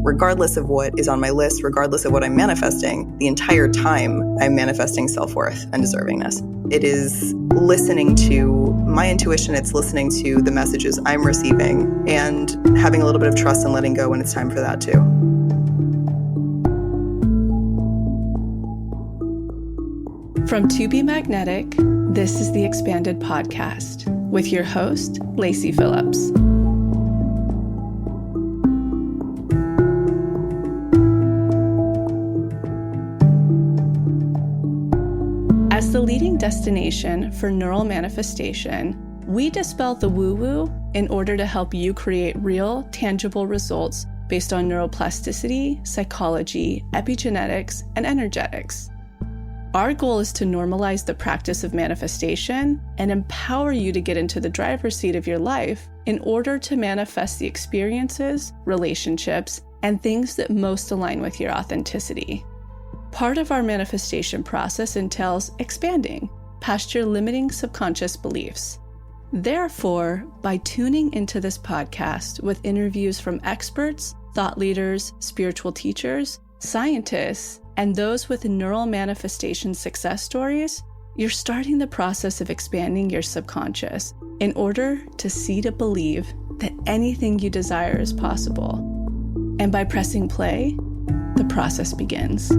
regardless of what is on my list, regardless of what I'm manifesting, the entire time I'm manifesting self-worth and deservingness. It is listening to my intuition, it's listening to the messages I'm receiving, and having a little bit of trust and letting go when it's time for that too. From To Be Magnetic, this is the Expanded Podcast with your host, Lacey Phillips. As the leading destination for neural manifestation, we dispel the woo-woo in order to help you create real, tangible results based on neuroplasticity, psychology, epigenetics, and energetics. Our goal is to normalize the practice of manifestation and empower you to get into the driver's seat of your life in order to manifest the experiences, relationships, and things that most align with your authenticity. Part of our manifestation process entails expanding past your limiting subconscious beliefs. Therefore, by tuning into this podcast with interviews from experts, thought leaders, spiritual teachers, scientists, and those with neural manifestation success stories, you're starting the process of expanding your subconscious in order to see to believe that anything you desire is possible. And by pressing play, the process begins.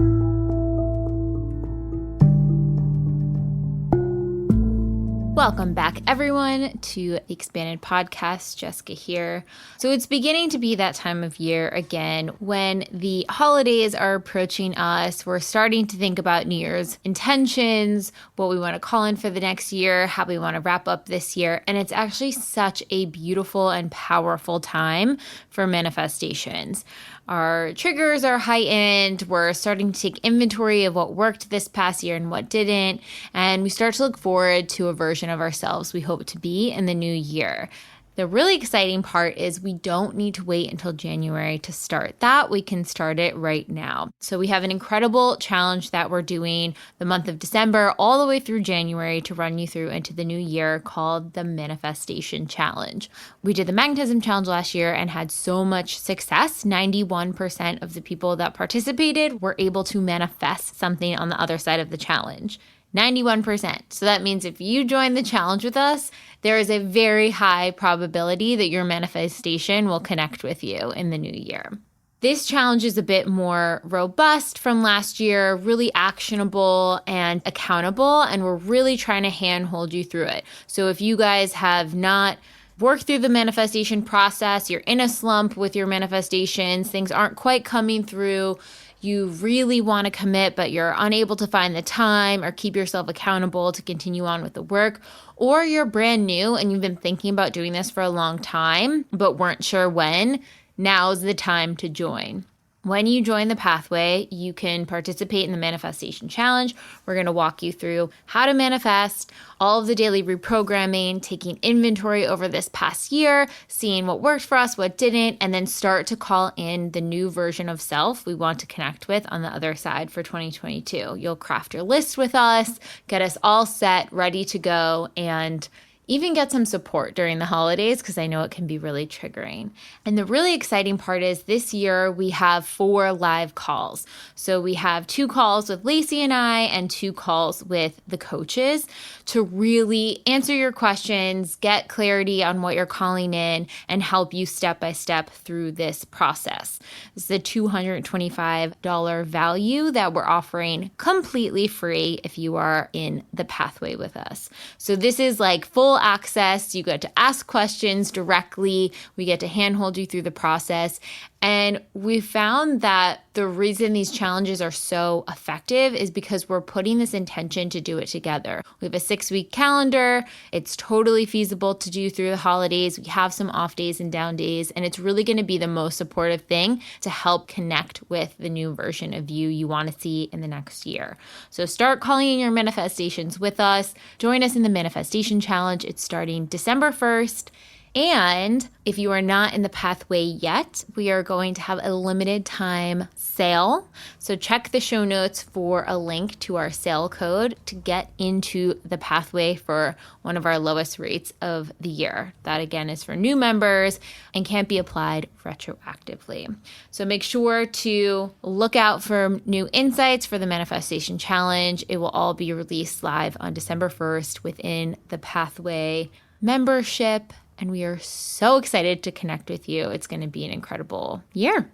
Welcome back, everyone, to the Expanded Podcast. Jessica here. So it's beginning to be that time of year again when the holidays are approaching us. We're starting to think about New Year's intentions, what we want to call in for the next year, how we want to wrap up this year. And it's actually such a beautiful and powerful time for manifestations. Our triggers are heightened. We're starting to take inventory of what worked this past year and what didn't. And we start to look forward to a version of ourselves we hope to be in the new year. The really exciting part is we don't need to wait until January to start that. We can start it right now. So we have an incredible challenge that we're doing the month of December all the way through January to run you through into the new year called the Manifestation Challenge. We did the Magnetism Challenge last year and had so much success. 91% of the people that participated were able to manifest something on the other side of the challenge. 91%. So that means if you join the challenge with us, there is a very high probability that your manifestation will connect with you in the new year. This challenge is a bit more robust from last year, really actionable and accountable, and we're really trying to handhold you through it. So if you guys have not worked through the manifestation process, you're in a slump with your manifestations, things aren't quite coming through, you really want to commit, but you're unable to find the time or keep yourself accountable to continue on with the work, or you're brand new and you've been thinking about doing this for a long time, but weren't sure when, now's the time to join. When you join the pathway, you can participate in the Manifestation Challenge. We're going to walk you through how to manifest, all of the daily reprogramming, taking inventory over this past year, seeing what worked for us, what didn't, and then start to call in the new version of self we want to connect with on the other side for 2022. You'll craft your list with us, get us all set, ready to go, and even get some support during the holidays because I know it can be really triggering. And the really exciting part is this year we have 4 live calls. So we have 2 calls with Lacey and I and 2 calls with the coaches to really answer your questions, get clarity on what you're calling in, and help you step by step through this process. This is a $225 value that we're offering completely free if you are in the pathway with us. So this is like full access. You get to ask questions directly. We get to handhold you through the process. And we found that the reason these challenges are so effective is because we're putting this intention to do it together. We have a 6-week calendar. It's totally feasible to do through the holidays. We have some off days and down days, and it's really going to be the most supportive thing to help connect with the new version of you want to see in the next year. So start calling in your manifestations with us. Join us in the Manifestation Challenge. It's starting December 1st. And if you are not in the pathway yet, we are going to have a limited time sale. So check the show notes for a link to our sale code to get into the pathway for one of our lowest rates of the year. That again is for new members and can't be applied retroactively. So make sure to look out for new insights for the Manifestation Challenge. It will all be released live on December 1st within the pathway membership. And we are so excited to connect with you. It's going to be an incredible year.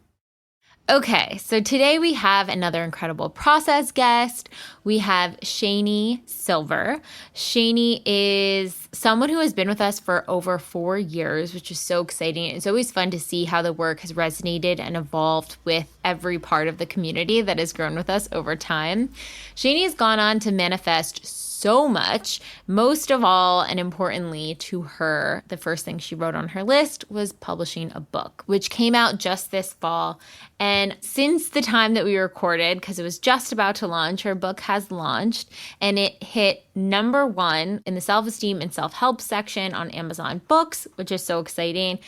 Okay, so today we have another incredible process guest. We have Shani Silver. Shani is someone who has been with us for over 4 years, which is so exciting. It's always fun to see how the work has resonated and evolved with every part of the community that has grown with us over time. Shani has gone on to manifest so much. Most of all, and importantly to her, the first thing she wrote on her list was publishing a book, which came out just this fall. And since the time that we recorded, because it was just about to launch, her book has launched and it hit #1 in the self-esteem and self-help section on Amazon Books, which is so exciting.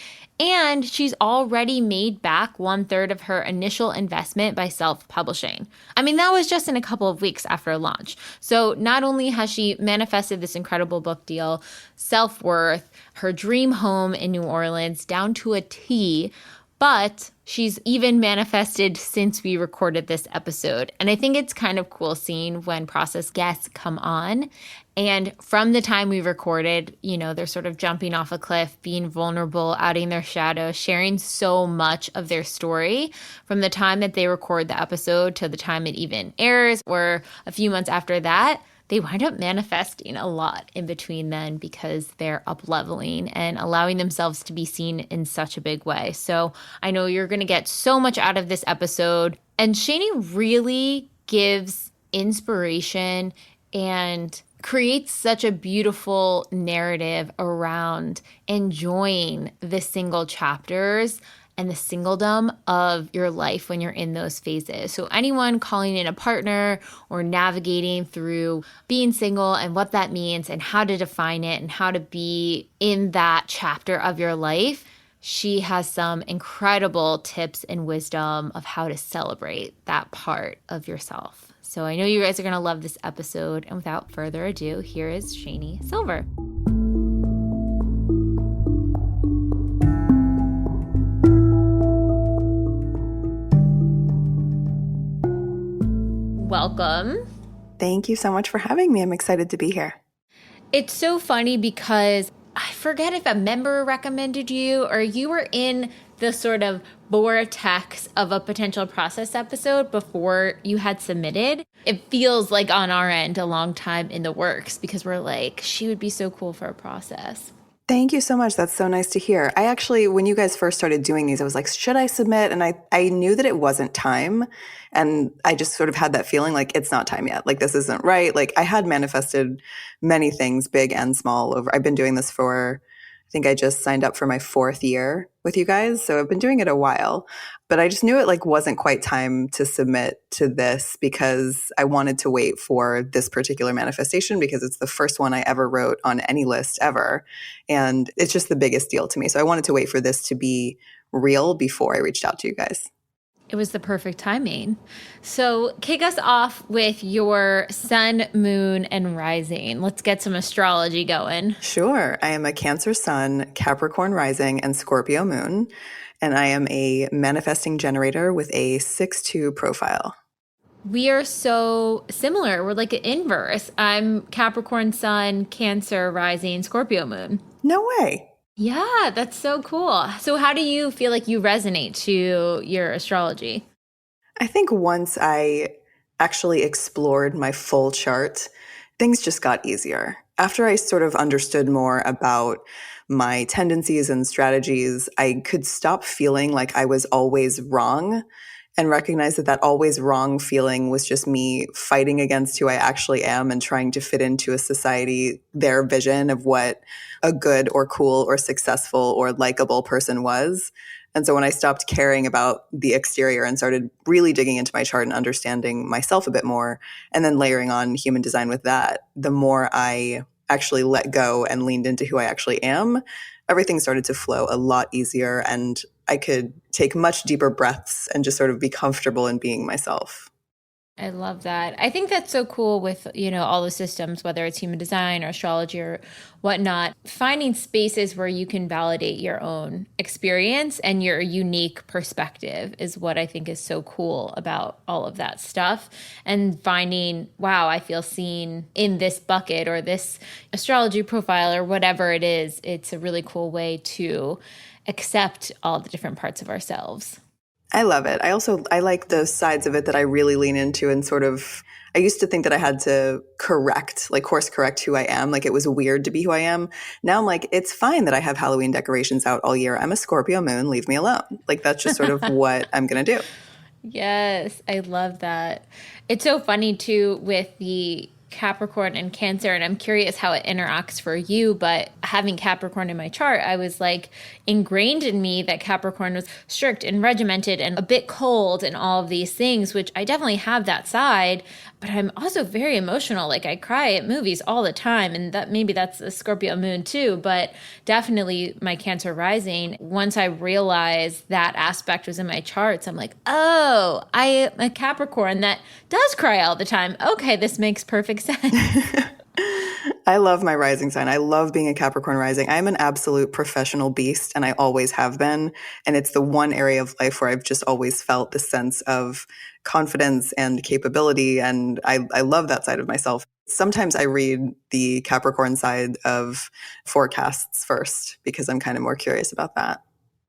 And she's already made back 1/3 of her initial investment by self-publishing. I mean, that was just in a couple of weeks after launch. So not only has she manifested this incredible book deal, self-worth, her dream home in New Orleans down to a T, but she's even manifested since we recorded this episode. And I think it's kind of cool seeing when process guests come on. And from the time we recorded, you know, they're sort of jumping off a cliff, being vulnerable, outing their shadow, sharing so much of their story from the time that they record the episode to the time it even airs, or a few months after that. They wind up manifesting a lot in between then because they're up-leveling and allowing themselves to be seen in such a big way. So I know you're going to get so much out of this episode. And Shani really gives inspiration and creates such a beautiful narrative around enjoying the single chapters and the singledom of your life when you're in those phases. So anyone calling in a partner or navigating through being single and what that means and how to define it and how to be in that chapter of your life, she has some incredible tips and wisdom of how to celebrate that part of yourself. So I know you guys are going to love this episode. And without further ado, here is Shani Silver. Welcome. Thank you so much for having me. I'm excited to be here. It's so funny because I forget if a member recommended you or you were in the sort of vortex of a potential process episode before you had submitted. It feels like on our end a long time in the works because we're like, she would be so cool for a process. Thank you so much. That's so nice to hear. I actually, when you guys first started doing these, I was like, should I submit? And I knew that it wasn't time. And I just sort of had that feeling like it's not time yet. Like this isn't right. Like I had manifested many things, big and small. I've been doing this for, I think I just signed up for my 4th year with you guys. So I've been doing it a while, but I just knew it like wasn't quite time to submit to this because I wanted to wait for this particular manifestation because it's the first one I ever wrote on any list ever. And it's just the biggest deal to me. So I wanted to wait for this to be real before I reached out to you guys. It was the perfect timing. So kick us off with your sun, moon, and rising. Let's get some astrology going. Sure. I am a Cancer sun, Capricorn rising, and Scorpio moon. And I am a manifesting generator with a 6-2 profile. We are so similar. We're like an inverse. I'm Capricorn sun, Cancer rising, Scorpio moon. No way. Yeah, that's so cool. So how do you feel like you resonate to your astrology? I think once I actually explored my full chart, things just got easier. After I sort of understood more about my tendencies and strategies, I could stop feeling like I was always wrong and recognize that that always wrong feeling was just me fighting against who I actually am and trying to fit into a society, their vision of what a good or cool or successful or likable person was. And so when I stopped caring about the exterior and started really digging into my chart and understanding myself a bit more, and then layering on human design with that, the more I actually let go and leaned into who I actually am, everything started to flow a lot easier, and I could take much deeper breaths and just sort of be comfortable in being myself. I love that. I think that's so cool with, all the systems, whether it's human design or astrology or whatnot, finding spaces where you can validate your own experience and your unique perspective is what I think is so cool about all of that stuff. And finding, wow, I feel seen in this bucket or this astrology profile or whatever it is. It's a really cool way to accept all the different parts of ourselves. I love it. I like those sides of it that I really lean into, and sort of, I used to think that I had to course correct who I am. Like it was weird to be who I am. Now I'm like, it's fine that I have Halloween decorations out all year. I'm a Scorpio moon, leave me alone. Like that's just sort of what I'm going to do. Yes, I love that. It's so funny too with the Capricorn and Cancer, and I'm curious how it interacts for you, but having Capricorn in my chart, I was like ingrained in me that Capricorn was strict and regimented and a bit cold and all of these things, which I definitely have that side, but I'm also very emotional. Like I cry at movies all the time, and that maybe that's a Scorpio moon too, but definitely my Cancer rising. Once I realized that aspect was in my charts, I'm like, oh, I am a Capricorn that does cry all the time. Okay, this makes perfect sense. I love my rising sign. I love being a Capricorn rising. I'm an absolute professional beast, and I always have been. And it's the one area of life where I've just always felt the sense of confidence and capability. And I love that side of myself. Sometimes I read the Capricorn side of forecasts first because I'm kind of more curious about that.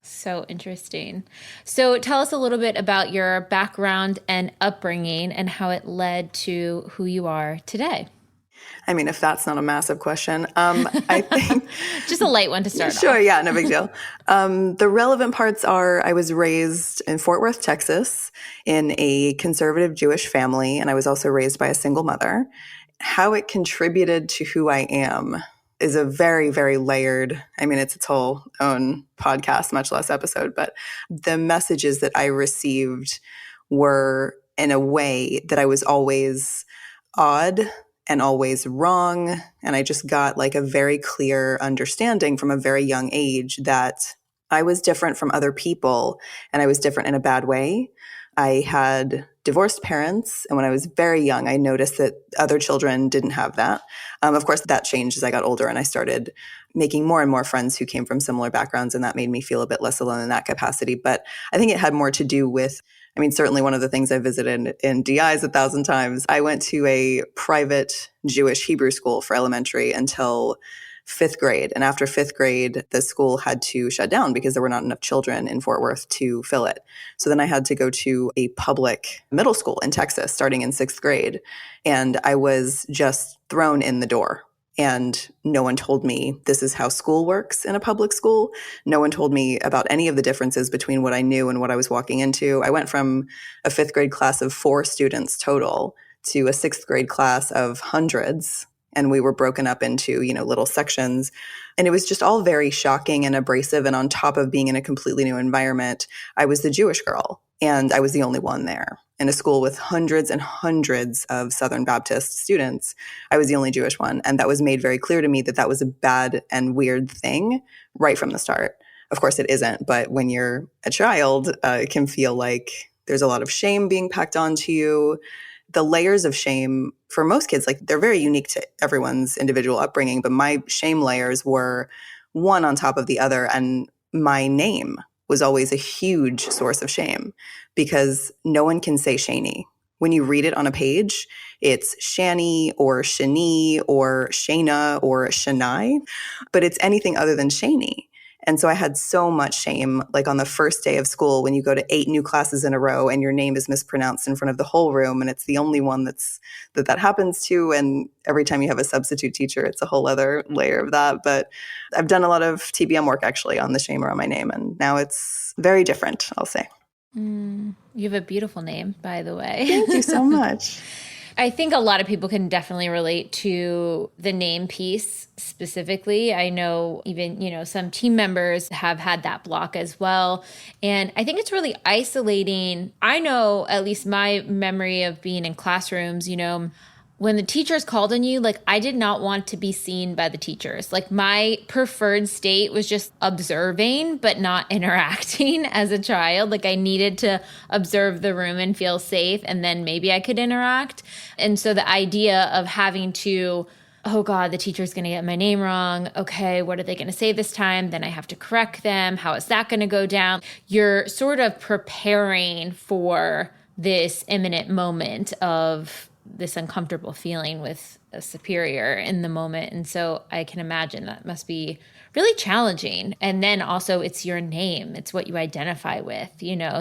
So interesting. So tell us a little bit about your background and upbringing and how it led to who you are today. I mean, if that's not a massive question, I think just a light one to start Sure, off. Yeah, no big deal. The relevant parts are I was raised in Fort Worth, Texas, in a conservative Jewish family, and I was also raised by a single mother. How it contributed to who I am is a very, very layered, I mean, it's its whole own podcast, much less episode, but the messages that I received were in a way that I was always odd and always wrong. And I just got like a very clear understanding from a very young age that I was different from other people, and I was different in a bad way. I had divorced parents, and when I was very young, I noticed that other children didn't have that. Of course, that changed as I got older, and I started making more and more friends who came from similar backgrounds, and that made me feel a bit less alone in that capacity. But I think it had more to do with, I mean, certainly one of the things I visited in DIs 1,000 times, I went to a private Jewish Hebrew school for elementary until 5th grade. And after 5th grade, the school had to shut down because there were not enough children in Fort Worth to fill it. So then I had to go to a public middle school in Texas starting in 6th grade. And I was just thrown in the door. And no one told me this is how school works in a public school. No one told me about any of the differences between what I knew and what I was walking into. I went from a 5th grade class of 4 students total to a 6th grade class of hundreds. And we were broken up into, little sections. And it was just all very shocking and abrasive. And on top of being in a completely new environment, I was the Jewish girl. And I was the only one there. In a school with hundreds and hundreds of Southern Baptist students, I was the only Jewish one. And that was made very clear to me that that was a bad and weird thing right from the start. Of course, it isn't. But when you're a child, it can feel like there's a lot of shame being packed onto you. The layers of shame for most kids, like they're very unique to everyone's individual upbringing, but my shame layers were one on top of the other. And my name was always a huge source of shame because no one can say Shani. When you read it on a page, it's Shani or Shani or Shana or Shanai, but it's anything other than Shani. And so I had so much shame, like on the first day of school, when you go to 8 new classes in a row and your name is mispronounced in front of the whole room, and it's the only one that happens to. And every time you have a substitute teacher, it's a whole other layer of that. But I've done a lot of TBM work actually on the shame around my name, and now it's very different, I'll say. You have a beautiful name, by the way. Thank you so much. I think a lot of people can definitely relate to the name piece specifically. I know even, some team members have had that block as well. And I think it's really isolating. I know, at least my memory of being in classrooms, when the teachers called on you, like I did not want to be seen by the teachers. Like my preferred state was just observing, but not interacting as a child. Like I needed to observe the room and feel safe, and then maybe I could interact. And so the idea of having to, oh God, the teacher's going to get my name wrong. Okay, what are they going to say this time? Then I have to correct them. How is that going to go down? You're sort of preparing for this imminent moment of this uncomfortable feeling with a superior in the moment. And so I can imagine that must be really challenging. And then also it's your name. It's what you identify with,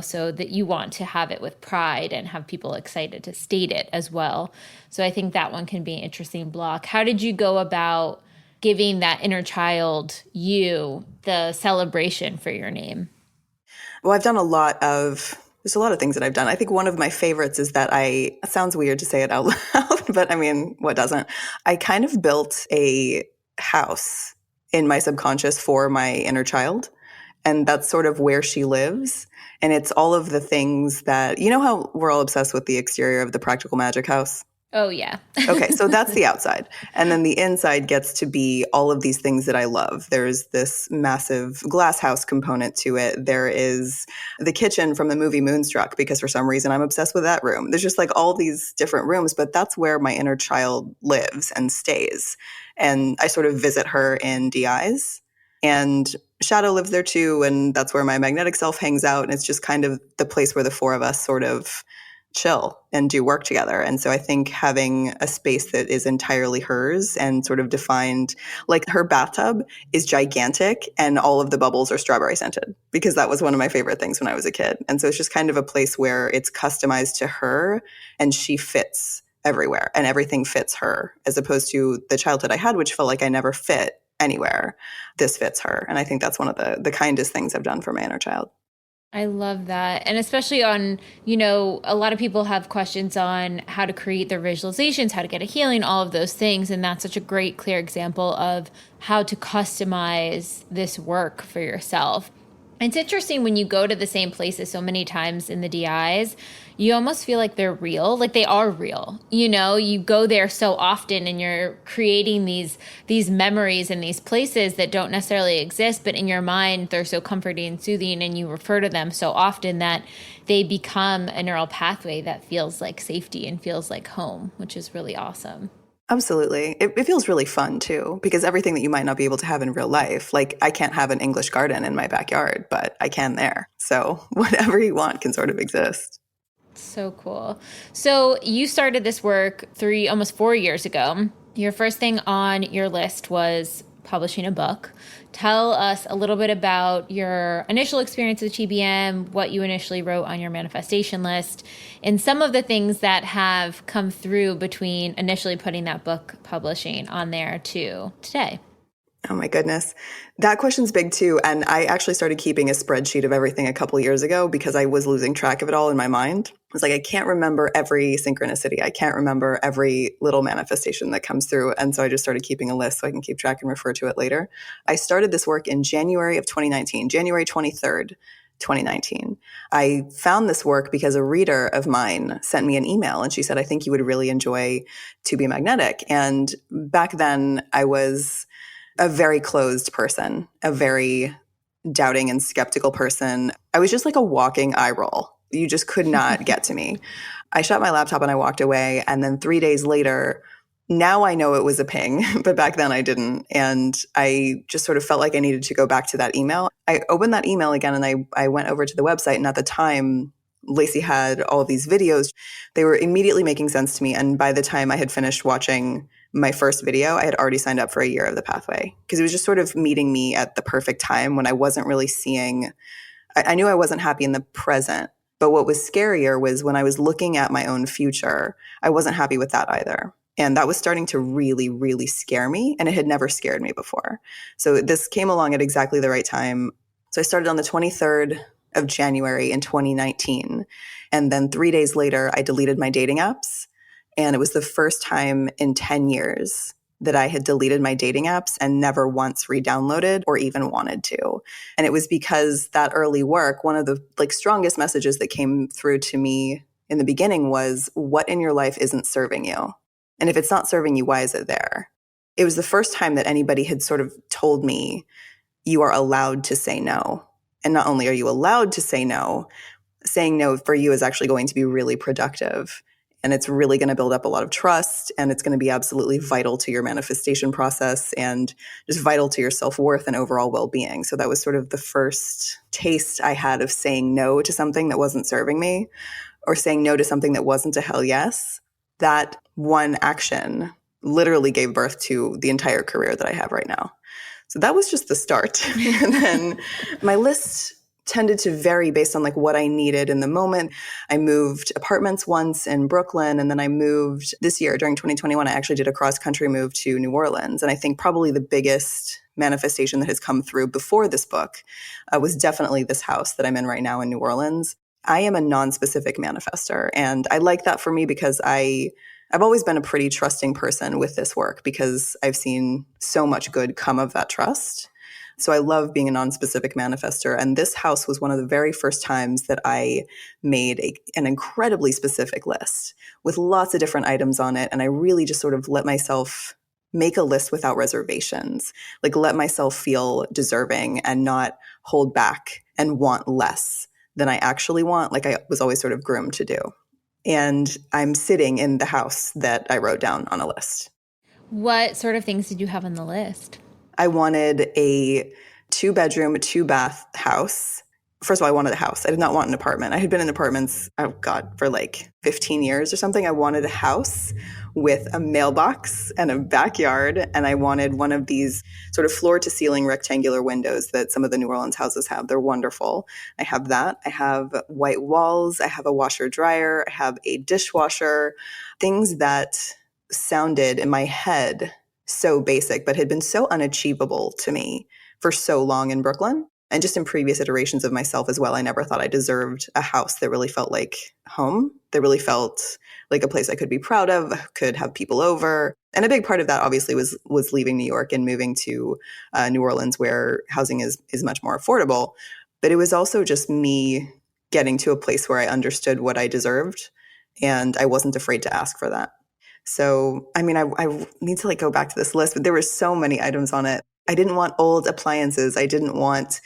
so that you want to have it with pride and have people excited to state it as well. So I think that one can be an interesting block. How did you go about giving that inner child you the celebration for your name? Well, I've done there's a lot of things that I've done. I think one of my favorites is that it sounds weird to say it out loud, but I mean, what doesn't? I kind of built a house in my subconscious for my inner child. And that's sort of where she lives. And it's all of the things that, how we're all obsessed with the exterior of the practical magic house? Oh, yeah. Okay, so that's the outside. And then the inside gets to be all of these things that I love. There's this massive glass house component to it. There is the kitchen from the movie Moonstruck, because for some reason I'm obsessed with that room. There's just like all these different rooms, but that's where my inner child lives and stays. And I sort of visit her in DIs. And Shadow lives there too, and that's where my magnetic self hangs out. And it's just kind of the place where the four of us sort of chill and do work together. And so I think having a space that is entirely hers and sort of defined, like her bathtub is gigantic and all of the bubbles are strawberry scented, because that was one of my favorite things when I was a kid. And so it's just kind of a place where it's customized to her and she fits everywhere and everything fits her, as opposed to the childhood I had, which felt like I never fit anywhere. This fits her. And I think that's one of the kindest things I've done for my inner child. I love that. And especially on, a lot of people have questions on how to create their visualizations, how to get a healing, all of those things. And that's such a great, clear example of how to customize this work for yourself. It's interesting when you go to the same places so many times in the DIs, you almost feel like they're real, like they are real. You go there so often and you're creating these memories in these places that don't necessarily exist, but in your mind, they're so comforting and soothing, and you refer to them so often that they become a neural pathway that feels like safety and feels like home, which is really awesome. Absolutely. It feels really fun too, because everything that you might not be able to have in real life, like I can't have an English garden in my backyard, but I can there. So whatever you want can sort of exist. So cool. So you started this work almost 4 years ago. Your first thing on your list was publishing a book. Tell us a little bit about your initial experience with TBM, what you initially wrote on your manifestation list, and some of the things that have come through between initially putting that book publishing on there to today. Oh my goodness. That question's big too. And I actually started keeping a spreadsheet of everything a couple years ago because I was losing track of it all in my mind. I was like, I can't remember every synchronicity. I can't remember every little manifestation that comes through. And so I just started keeping a list so I can keep track and refer to it later. I started this work in January of 2019, January 23rd. 2019. I found this work because a reader of mine sent me an email and she said, I think you would really enjoy To Be Magnetic. And back then I was a very closed person, a very doubting and skeptical person. I was just like a walking eye roll. You just could not get to me. I shut my laptop and I walked away. And then 3 days later, now I know it was a ping, but back then I didn't. And I just sort of felt like I needed to go back to that email. I opened that email again and I went over to the website. And at the time, Lacey had all these videos. They were immediately making sense to me. And by the time I had finished watching my first video, I had already signed up for a year of the pathway because it was just sort of meeting me at the perfect time when I wasn't really seeing, I knew I wasn't happy in the present. But what was scarier was when I was looking at my own future, I wasn't happy with that either. And that was starting to really, really scare me. And it had never scared me before. So this came along at exactly the right time. So I started on the 23rd of January in 2019. And then 3 days later, I deleted my dating apps. And it was the first time in 10 years that I had deleted my dating apps and never once re-downloaded or even wanted to. And it was because that early work, one of the strongest messages that came through to me in the beginning was, what in your life isn't serving you? And if it's not serving you, why is it there? It was the first time that anybody had sort of told me, you are allowed to say no. And not only are you allowed to say no, saying no for you is actually going to be really productive. And it's really going to build up a lot of trust. And it's going to be absolutely vital to your manifestation process and just vital to your self-worth and overall well-being. So that was sort of the first taste I had of saying no to something that wasn't serving me, or saying no to something that wasn't a hell yes. That one action literally gave birth to the entire career that I have right now. So that was just the start. And then my list tended to vary based on like what I needed in the moment. I moved apartments once in Brooklyn, and then I moved this year during 2021. I actually did a cross-country move to New Orleans. And I think probably the biggest manifestation that has come through before this book was definitely this house that I'm in right now in New Orleans. I am a non-specific manifester, and I like that for me because I've always been a pretty trusting person with this work because I've seen so much good come of that trust. So I love being a non-specific manifester. And this house was one of the very first times that I made an incredibly specific list with lots of different items on it. And I really just sort of let myself make a list without reservations, like let myself feel deserving and not hold back and want less than I actually want, like I was always sort of groomed to do. And I'm sitting in the house that I wrote down on a list. What sort of things did you have on the list? I wanted a 2-bedroom, 2-bath house. First of all, I wanted a house. I did not want an apartment. I had been in apartments, for like 15 years or something. I wanted a house with a mailbox and a backyard. And I wanted one of these sort of floor-to-ceiling rectangular windows that some of the New Orleans houses have. They're wonderful. I have that. I have white walls. I have a washer-dryer. I have a dishwasher. Things that sounded in my head so basic, but had been so unachievable to me for so long in Brooklyn. And just in previous iterations of myself as well, I never thought I deserved a house that really felt like home, that really felt like a place I could be proud of, could have people over. And a big part of that obviously was leaving New York and moving to New Orleans, where housing is much more affordable. But it was also just me getting to a place where I understood what I deserved, and I wasn't afraid to ask for that. So, I mean, I need to go back to this list, but there were so many items on it. I didn't want old appliances. I didn't want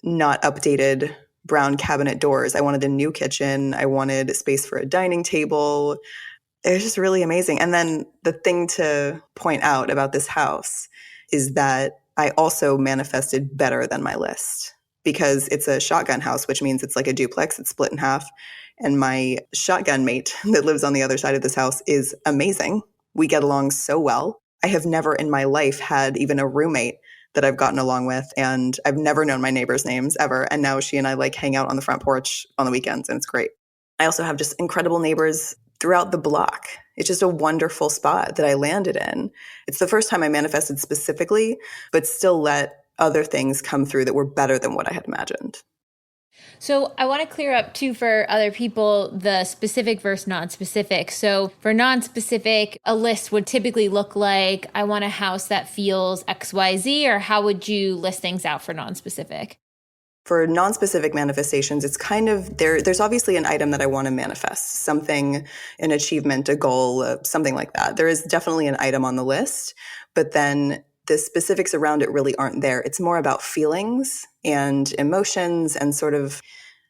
not updated brown cabinet doors. I wanted a new kitchen. I wanted space for a dining table. It was just really amazing. And then the thing to point out about this house is that I also manifested better than my list, because it's a shotgun house, which means it's like a duplex. It's split in half. And my shotgun mate that lives on the other side of this house is amazing. We get along so well. I have never in my life had even a roommate that I've gotten along with, and I've never known my neighbors' names ever. And now she and I hang out on the front porch on the weekends, and it's great. I also have just incredible neighbors throughout the block. It's just a wonderful spot that I landed in. It's the first time I manifested specifically, but still let other things come through that were better than what I had imagined. So I want to clear up too for other people the specific versus non-specific. So for non-specific, a list would typically look like, I want a house that feels XYZ, or how would you list things out for non-specific? For non-specific manifestations, it's kind of there's obviously an item that I want to manifest, something, an achievement, a goal, something like that. There is definitely an item on the list, but then the specifics around it really aren't there. It's more about feelings and emotions and sort of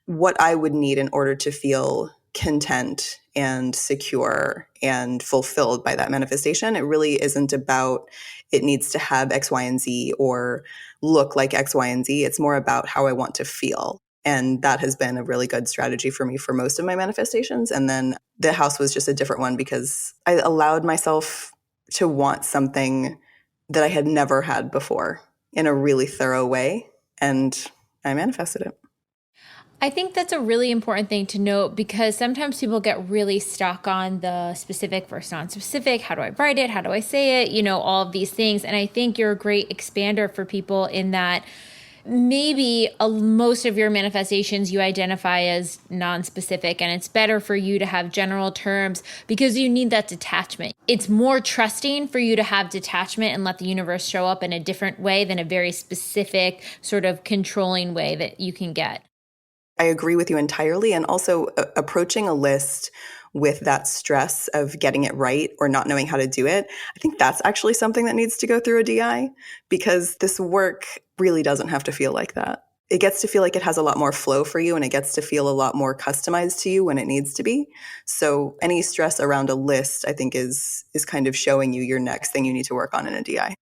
what I would need in order to feel content and secure and fulfilled by that manifestation. It really isn't about it needs to have X, Y, and Z or look like X, Y, and Z. It's more about how I want to feel. And that has been a really good strategy for me for most of my manifestations. And then the house was just a different one because I allowed myself to want something that I had never had before in a really thorough way. And I manifested it. I think that's a really important thing to note, because sometimes people get really stuck on the specific versus non-specific. How do I write it? How do I say it? All of these things. And I think you're a great expander for people in that maybe most of your manifestations you identify as non-specific, and it's better for you to have general terms because you need that detachment. It's more trusting for you to have detachment and let the universe show up in a different way than a very specific sort of controlling way that you can get. I agree with you entirely. And also approaching a list with that stress of getting it right or not knowing how to do it, I think that's actually something that needs to go through a DI, because this work really doesn't have to feel like that. It gets to feel like it has a lot more flow for you, and it gets to feel a lot more customized to you when it needs to be. So any stress around a list, I think, is kind of showing you your next thing you need to work on in a DI.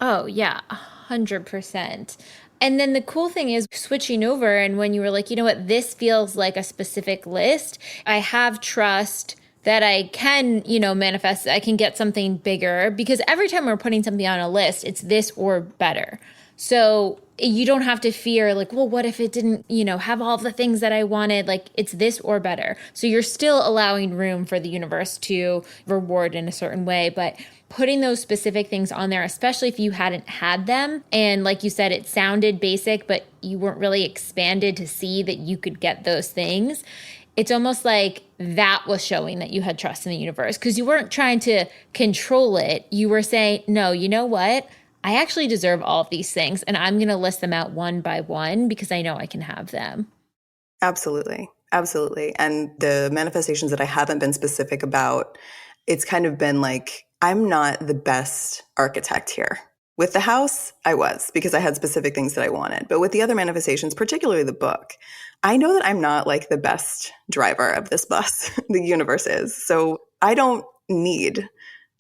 Oh, yeah, 100%. And then the cool thing is switching over, and when you were like, you know what, this feels like a specific list, I have trust that I can, manifest, I can get something bigger, because every time we're putting something on a list, it's this or better. So you don't have to fear like, well, what if it didn't, have all the things that I wanted? Like, it's this or better. So you're still allowing room for the universe to reward in a certain way, but putting those specific things on there, especially if you hadn't had them. And like you said, it sounded basic, but you weren't really expanded to see that you could get those things. It's almost like that was showing that you had trust in the universe, because you weren't trying to control it. You were saying, no, you know what? I actually deserve all of these things, and I'm going to list them out one by one because I know I can have them. Absolutely. Absolutely. And the manifestations that I haven't been specific about, it's kind of been like, I'm not the best architect here. With the house, I was, because I had specific things that I wanted. But with the other manifestations, particularly the book, I know that I'm not like the best driver of this bus. The universe is. So I don't need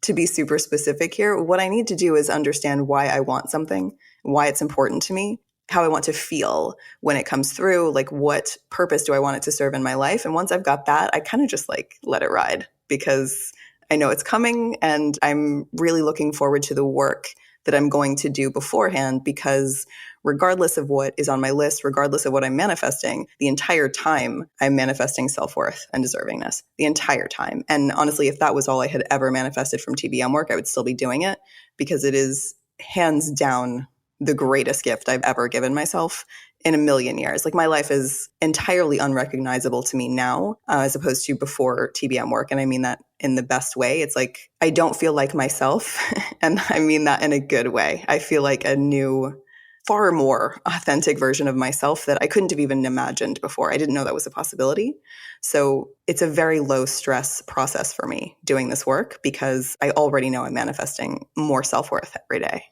to be super specific here. What I need to do is understand why I want something, why it's important to me, how I want to feel when it comes through, like what purpose do I want it to serve in my life. And once I've got that, I kind of just like let it ride, because I know it's coming, and I'm really looking forward to the work that I'm going to do beforehand, because regardless of what is on my list, regardless of what I'm manifesting, the entire time I'm manifesting self-worth and deservingness, the entire time. And honestly, if that was all I had ever manifested from TBM work, I would still be doing it, because it is hands down the greatest gift I've ever given myself in a million years. Like, my life is entirely unrecognizable to me now, as opposed to before TBM work. And I mean that in the best way. It's like, I don't feel like myself. And I mean that in a good way. I feel like a new, far more authentic version of myself that I couldn't have even imagined before. I didn't know that was a possibility. So it's a very low stress process for me doing this work, because I already know I'm manifesting more self-worth every day.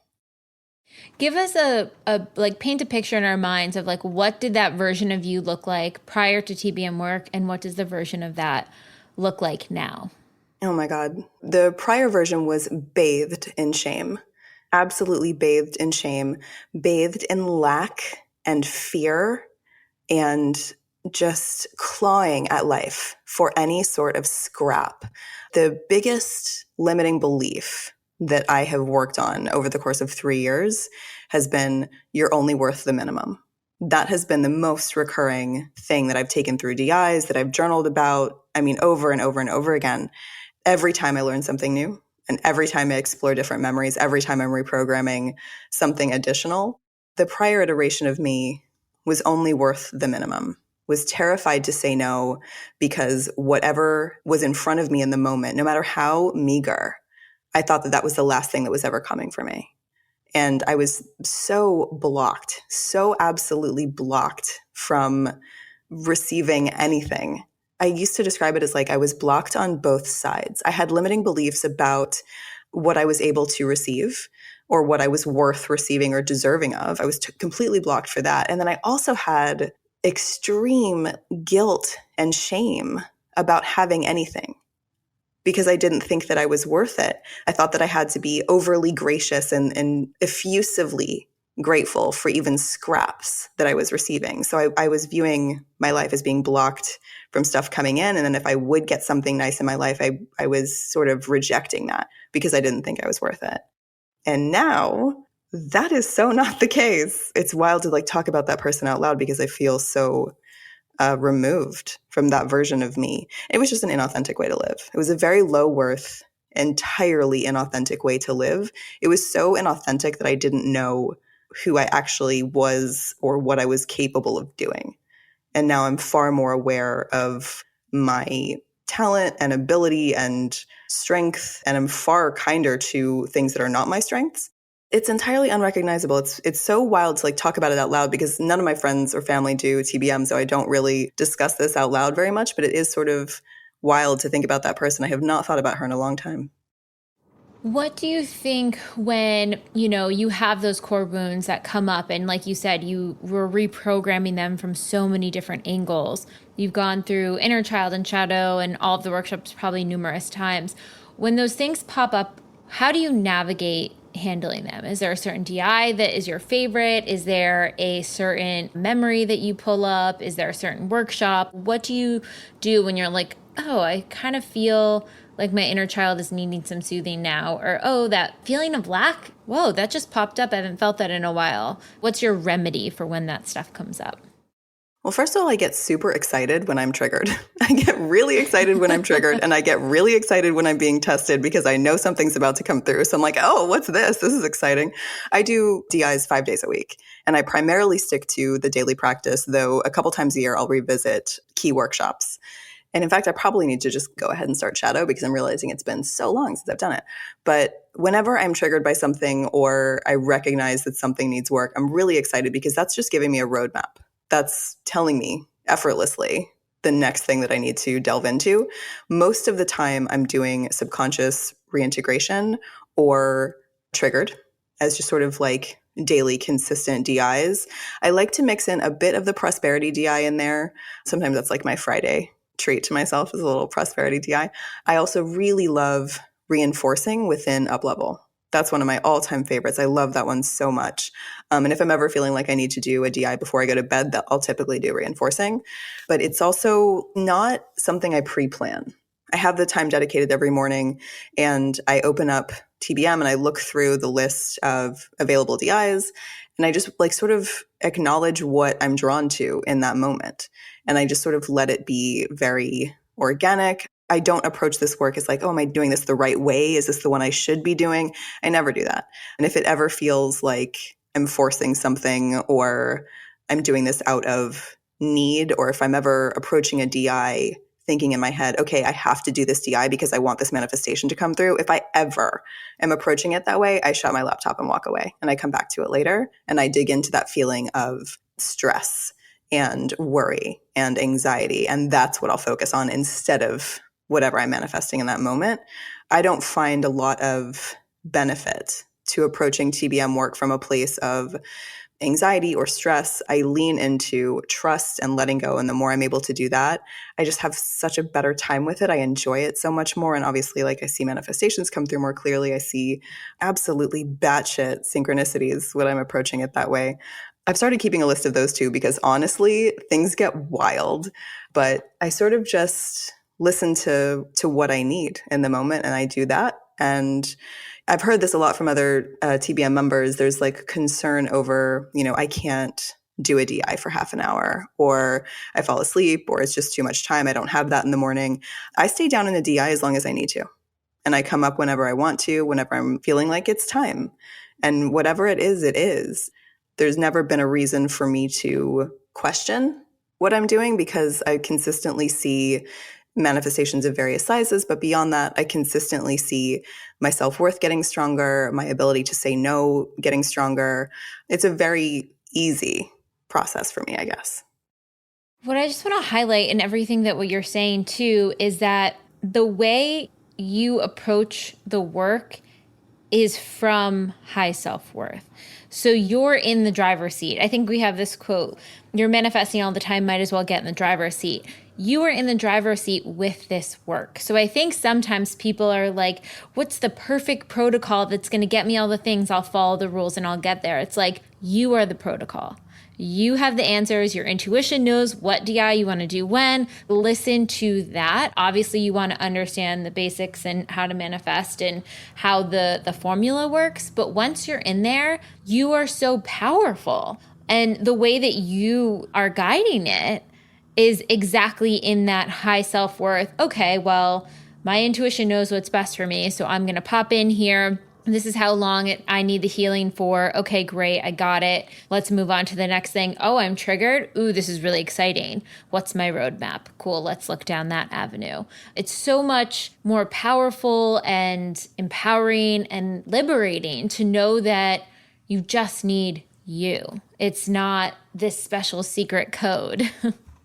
Give us paint a picture in our minds of like, what did that version of you look like prior to TBM work, and what does the version of that look like now? Oh my God. The prior version was bathed in shame, absolutely bathed in shame, bathed in lack and fear, and just clawing at life for any sort of scrap. The biggest limiting belief that I have worked on over the course of 3 years has been, you're only worth the minimum. That has been the most recurring thing that I've taken through DIs, that I've journaled about, over and over and over again. Every time I learn something new, and every time I explore different memories, every time I'm reprogramming something additional, the prior iteration of me was only worth the minimum, was terrified to say no, because whatever was in front of me in the moment, no matter how meager, I thought that that was the last thing that was ever coming for me. And I was so blocked, so absolutely blocked from receiving anything. I used to describe it as like I was blocked on both sides. I had limiting beliefs about what I was able to receive, or what I was worth receiving or deserving of. I was completely blocked for that. And then I also had extreme guilt and shame about having anything, because I didn't think that I was worth it. I thought that I had to be overly gracious and effusively grateful for even scraps that I was receiving. So I was viewing my life as being blocked from stuff coming in. And then if I would get something nice in my life, I was sort of rejecting that because I didn't think I was worth it. And now that is so not the case. It's wild to like talk about that person out loud, because I feel so removed from that version of me. It was just an inauthentic way to live. It was a very low worth, entirely inauthentic way to live. It was so inauthentic that I didn't know who I actually was or what I was capable of doing. And now I'm far more aware of my talent and ability and strength, and I'm far kinder to things that are not my strengths. It's entirely unrecognizable. It's so wild to like talk about it out loud, because none of my friends or family do TBM, so I don't really discuss this out loud very much, but it is sort of wild to think about that person. I have not thought about her in a long time. What do you think when, you have those core wounds that come up and like you said, you were reprogramming them from so many different angles. You've gone through inner child and shadow and all of the workshops probably numerous times. When those things pop up, how do you navigate handling them? Is there a certain DI that is your favorite? Is there a certain memory that you pull up? Is there a certain workshop? What do you do when you're like, oh, I kind of feel like my inner child is needing some soothing now, or, oh, that feeling of lack, whoa, that just popped up. I haven't felt that in a while. What's your remedy for when that stuff comes up? Well, first of all, I get super excited when I'm triggered. I get really excited when I'm triggered, and I get really excited when I'm being tested because I know something's about to come through. So I'm like, oh, what's this? This is exciting. I do DIs 5 days a week, and I primarily stick to the daily practice, though a couple times a year I'll revisit key workshops. And in fact, I probably need to just go ahead and start shadow because I'm realizing it's been so long since I've done it. But whenever I'm triggered by something or I recognize that something needs work, I'm really excited because that's just giving me a roadmap. That's telling me effortlessly the next thing that I need to delve into. Most of the time, I'm doing subconscious reintegration or triggered as just sort of like daily consistent DIs. I like to mix in a bit of the prosperity DI in there. Sometimes that's like my Friday treat to myself is a little prosperity DI. I also really love reinforcing within Uplevel. That's one of my all-time favorites. I love that one so much. And if I'm ever feeling like I need to do a DI before I go to bed, I'll typically do reinforcing. But it's also not something I pre-plan. I have the time dedicated every morning, and I open up TBM and I look through the list of available DIs, and I just like sort of acknowledge what I'm drawn to in that moment. And I just sort of let it be very organic. I don't approach this work as like, oh, am I doing this the right way? Is this the one I should be doing? I never do that. And if it ever feels like I'm forcing something or I'm doing this out of need, or if I'm ever approaching a DI thinking in my head, okay, I have to do this DI because I want this manifestation to come through. If I ever am approaching it that way, I shut my laptop and walk away, and I come back to it later and I dig into that feeling of stress and worry and anxiety. And that's what I'll focus on instead of whatever I'm manifesting in that moment. I don't find a lot of benefit to approaching TBM work from a place of anxiety or stress. I lean into trust and letting go. And the more I'm able to do that, I just have such a better time with it. I enjoy it so much more. And obviously, like, I see manifestations come through more clearly. I see absolutely batshit synchronicities when I'm approaching it that way. I've started keeping a list of those too, because honestly, things get wild, but I sort of just listen to what I need in the moment, and I do that. And I've heard this a lot from other TBM members. There's like concern over, I can't do a DI for half an hour, or I fall asleep, or it's just too much time. I don't have that in the morning. I stay down in a DI as long as I need to. And I come up whenever I want to, whenever I'm feeling like it's time. And whatever it is, it is. There's never been a reason for me to question what I'm doing, because I consistently see manifestations of various sizes. But beyond that, I consistently see my self-worth getting stronger, my ability to say no getting stronger. It's a very easy process for me, I guess. What I just want to highlight in everything that what you're saying too is that the way you approach the work is from high self-worth. So you're in the driver's seat. I think we have this quote, you're manifesting all the time, might as well get in the driver's seat. You are in the driver's seat with this work. So I think sometimes people are like, what's the perfect protocol that's going to get me all the things? I'll follow the rules and I'll get there. It's like, you are the protocol. You have the answers. Your intuition knows what DI you want to do when. Listen to that. Obviously, you want to understand the basics and how to manifest and how the formula works. But once you're in there, you are so powerful. And the way that you are guiding it is exactly in that high self-worth. Okay, well, my intuition knows what's best for me, so I'm going to pop in here. This is how long I need the healing for. Okay, great. I got it. Let's move on to the next thing. Oh, I'm triggered. Ooh, this is really exciting. What's my roadmap? Cool. Let's look down that avenue. It's so much more powerful and empowering and liberating to know that you just need you. It's not this special secret code.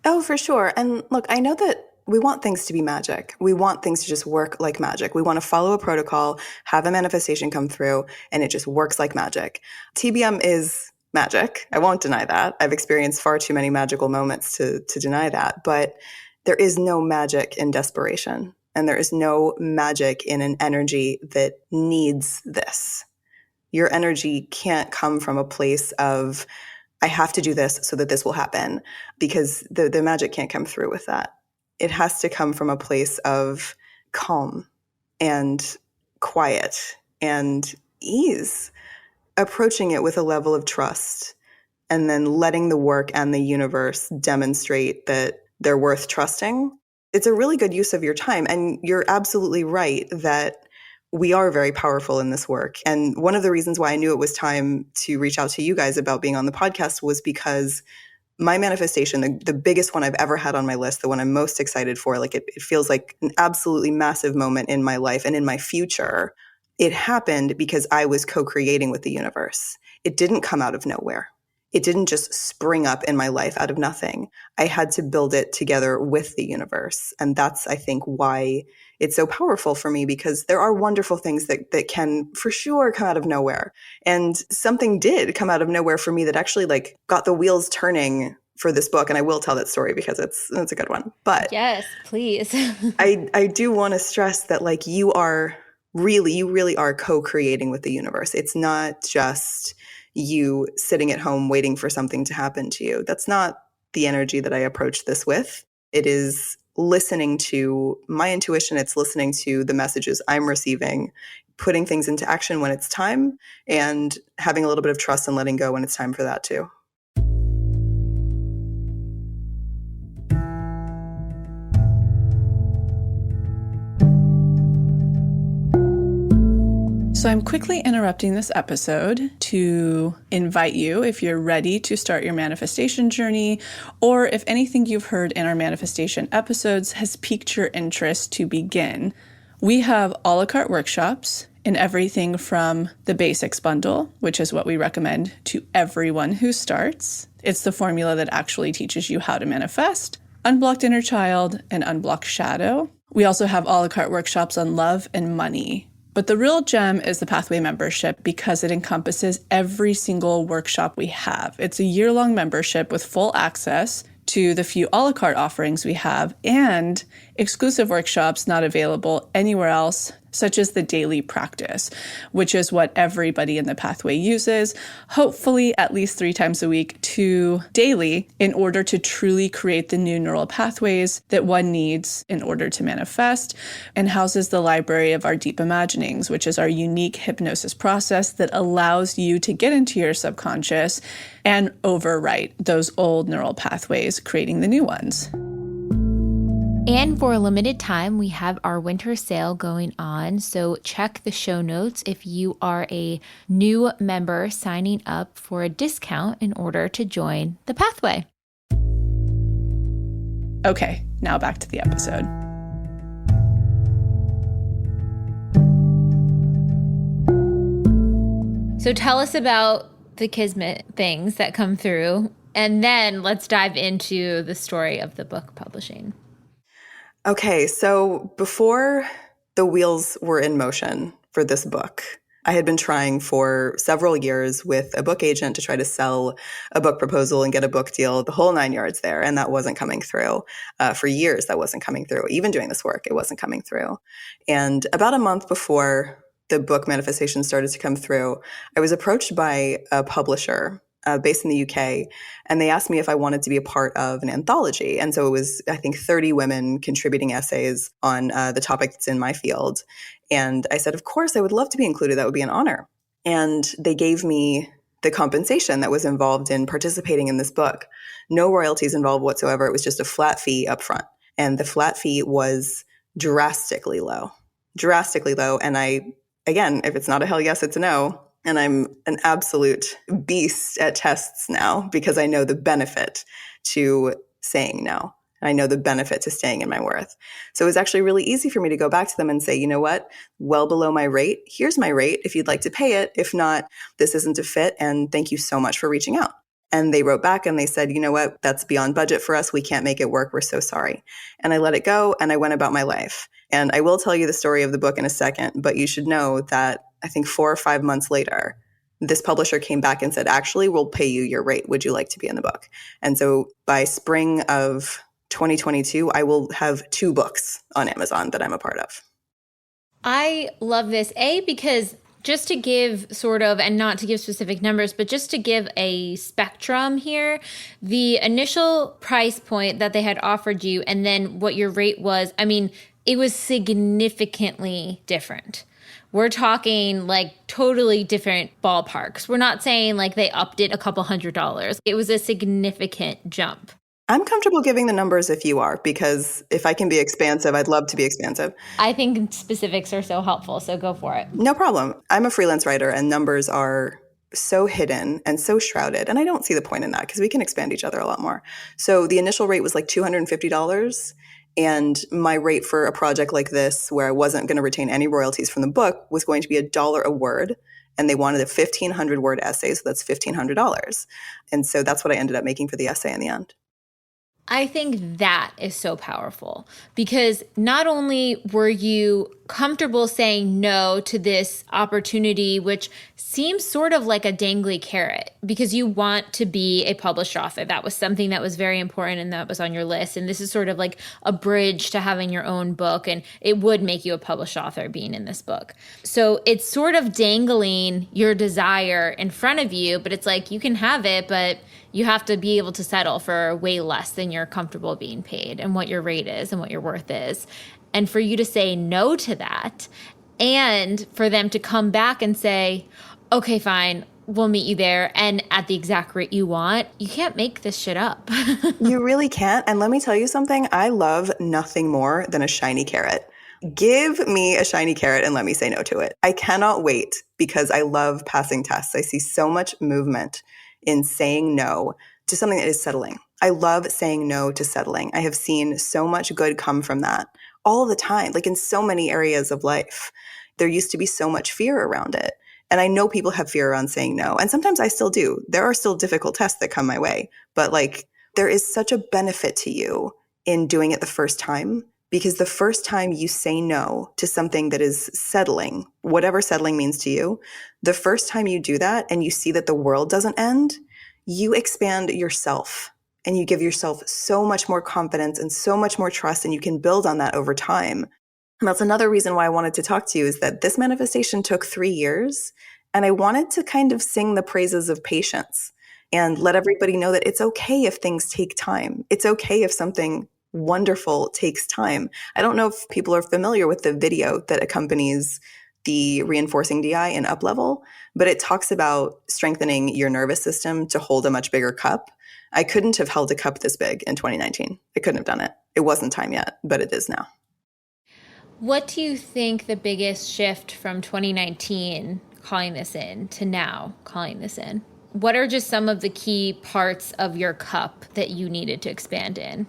Oh, for sure. And look, I know that we want things to be magic. We want things to just work like magic. We want to follow a protocol, have a manifestation come through, and it just works like magic. TBM is magic. I won't deny that. I've experienced far too many magical moments to deny that. But there is no magic in desperation. And there is no magic in an energy that needs this. Your energy can't come from a place of, I have to do this so that this will happen, because the magic can't come through with that. It has to come from a place of calm and quiet and ease, approaching it with a level of trust, and then letting the work and the universe demonstrate that they're worth trusting. It's a really good use of your time. And you're absolutely right that we are very powerful in this work. And one of the reasons why I knew it was time to reach out to you guys about being on the podcast was because my manifestation, the biggest one I've ever had on my list, the one I'm most excited for, like it feels like an absolutely massive moment in my life and in my future. It happened because I was co-creating with the universe. It didn't come out of nowhere. It didn't just spring up in my life out of nothing. I had to build it together with the universe. And that's, I think, why it's so powerful for me, because there are wonderful things that can for sure come out of nowhere. And something did come out of nowhere for me that actually like got the wheels turning for this book. And I will tell that story because it's a good one. But yes, please. I do want to stress that like you really are co-creating with the universe. It's not just you sitting at home waiting for something to happen to you. That's not the energy that I approach this with. It is listening to my intuition. It's listening to the messages I'm receiving, putting things into action when it's time, and having a little bit of trust and letting go when it's time for that too. So I'm quickly interrupting this episode to invite you, if you're ready to start your manifestation journey, or if anything you've heard in our manifestation episodes has piqued your interest to begin. We have a la carte workshops in everything from the basics bundle, which is what we recommend to everyone who starts. It's the formula that actually teaches you how to manifest, unblocked inner child, and unblocked shadow. We also have a la carte workshops on love and money. But the real gem is the Pathway membership, because it encompasses every single workshop we have. It's a year-long membership with full access to the few a la carte offerings we have, and exclusive workshops not available anywhere else, such as the daily practice, which is what everybody in the Pathway uses, hopefully at least 3 times a week to daily, in order to truly create the new neural pathways that one needs in order to manifest, and houses the library of our deep imaginings, which is our unique hypnosis process that allows you to get into your subconscious and overwrite those old neural pathways, creating the new ones. And for a limited time, we have our winter sale going on. So check the show notes if you are a new member signing up for a discount in order to join the Pathway. Okay, now back to the episode. So tell us about the Kismet things that come through, and then let's dive into the story of the book publishing. Okay, so before the wheels were in motion for this book, I had been trying for several years with a book agent to try to sell a book proposal and get a book deal, the whole 9 yards there, and that wasn't coming through. For years, that wasn't coming through. Even doing this work, it wasn't coming through. And about a month before the book manifestation started to come through, I was approached by a publisher based in the UK, and they asked me if I wanted to be a part of an anthology. And so it was, I think, 30 women contributing essays on the topic that's in my field. And I said, of course, I would love to be included. That would be an honor. And they gave me the compensation that was involved in participating in this book. No royalties involved whatsoever. It was just a flat fee up front. And the flat fee was drastically low. And again, if it's not a hell yes, it's a no. And I'm an absolute beast at tests now because I know the benefit to saying no. I know the benefit to staying in my worth. So it was actually really easy for me to go back to them and say, you know what, well below my rate, here's my rate if you'd like to pay it. If not, this isn't a fit. And thank you so much for reaching out. And they wrote back and they said, you know what, that's beyond budget for us. We can't make it work. We're so sorry. And I let it go and I went about my life. And I will tell you the story of the book in a second, but you should know that I think 4 or 5 months later, this publisher came back and said, actually, we'll pay you your rate. Would you like to be in the book? And so by spring of 2022, I will have 2 books on Amazon that I'm a part of. I love this, because just to give sort of, and not to give specific numbers, but just to give a spectrum here, the initial price point that they had offered you and then what your rate was, I mean, it was significantly different. We're talking like totally different ballparks. We're not saying like they upped it a couple $100. It was a significant jump. I'm comfortable giving the numbers if you are, because if I can be expansive, I'd love to be expansive. I think specifics are so helpful, so go for it. No problem. I'm a freelance writer and numbers are so hidden and so shrouded. And I don't see the point in that because we can expand each other a lot more. So the initial rate was like $250. And my rate for a project like this, where I wasn't going to retain any royalties from the book, was going to be $1 a word. And they wanted a 1,500 word essay. So that's $1,500. And so that's what I ended up making for the essay in the end. I think that is so powerful because not only were you comfortable saying no to this opportunity, which seems sort of like a dangly carrot because you want to be a published author. That was something that was very important and that was on your list. And this is sort of like a bridge to having your own book. And it would make you a published author being in this book. So it's sort of dangling your desire in front of you, but it's like you can have it, but you have to be able to settle for way less than you're comfortable being paid and what your rate is and what your worth is. And for you to say no to that and for them to come back and say, okay, fine, we'll meet you there and at the exact rate you want, you can't make this shit up. You really can't. And let me tell you something. I love nothing more than a shiny carrot. Give me a shiny carrot and let me say no to it. I cannot wait because I love passing tests. I see so much movement in saying no to something that is settling. I love saying no to settling. I have seen so much good come from that all the time, like in so many areas of life. There used to be so much fear around it. And I know people have fear around saying no. And sometimes I still do. There are still difficult tests that come my way. But like, there is such a benefit to you in doing it the first time, because the first time you say no to something that is settling, whatever settling means to you, the first time you do that and you see that the world doesn't end, you expand yourself and you give yourself so much more confidence and so much more trust, and you can build on that over time. And that's another reason why I wanted to talk to you, is that this manifestation took 3 years, and I wanted to kind of sing the praises of patience and let everybody know that it's okay if things take time. It's okay if something wonderful takes time. I don't know if people are familiar with the video that accompanies the reinforcing DI in Up Level, but it talks about strengthening your nervous system to hold a much bigger cup. I couldn't have held a cup this big in 2019. I couldn't have done it. It wasn't time yet, but it is now. What do you think the biggest shift from 2019 calling this in to now calling this in? What are just some of the key parts of your cup that you needed to expand in?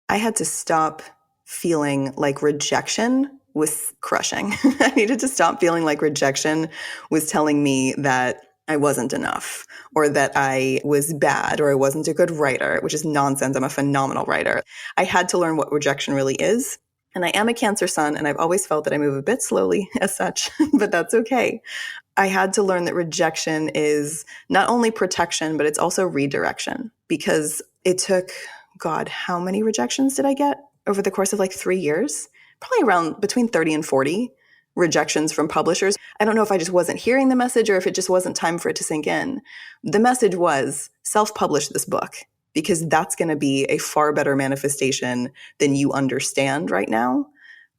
I had to stop feeling like rejection was crushing. I needed to stop feeling like rejection was telling me that I wasn't enough, or that I was bad, or I wasn't a good writer, which is nonsense. I'm a phenomenal writer. I had to learn what rejection really is. And I am a Cancer sun, and I've always felt that I move a bit slowly as such, but that's okay. I had to learn that rejection is not only protection, but it's also redirection, because it took, God, how many rejections did I get over the course of like 3 years? Probably around between 30 and 40 rejections from publishers. I don't know if I just wasn't hearing the message or if it just wasn't time for it to sink in. The message was self-publish this book, because that's going to be a far better manifestation than you understand right now,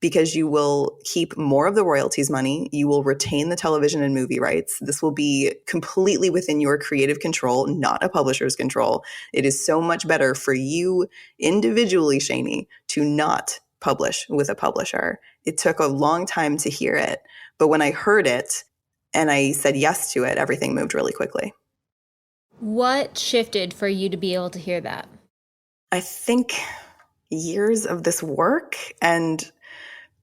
because you will keep more of the royalties money. You will retain the television and movie rights. This will be completely within your creative control, not a publisher's control. It is so much better for you individually, Shani, to not publish with a publisher. It took a long time to hear it, but when I heard it and I said yes to it, everything moved really quickly. What shifted for you to be able to hear that? I think years of this work and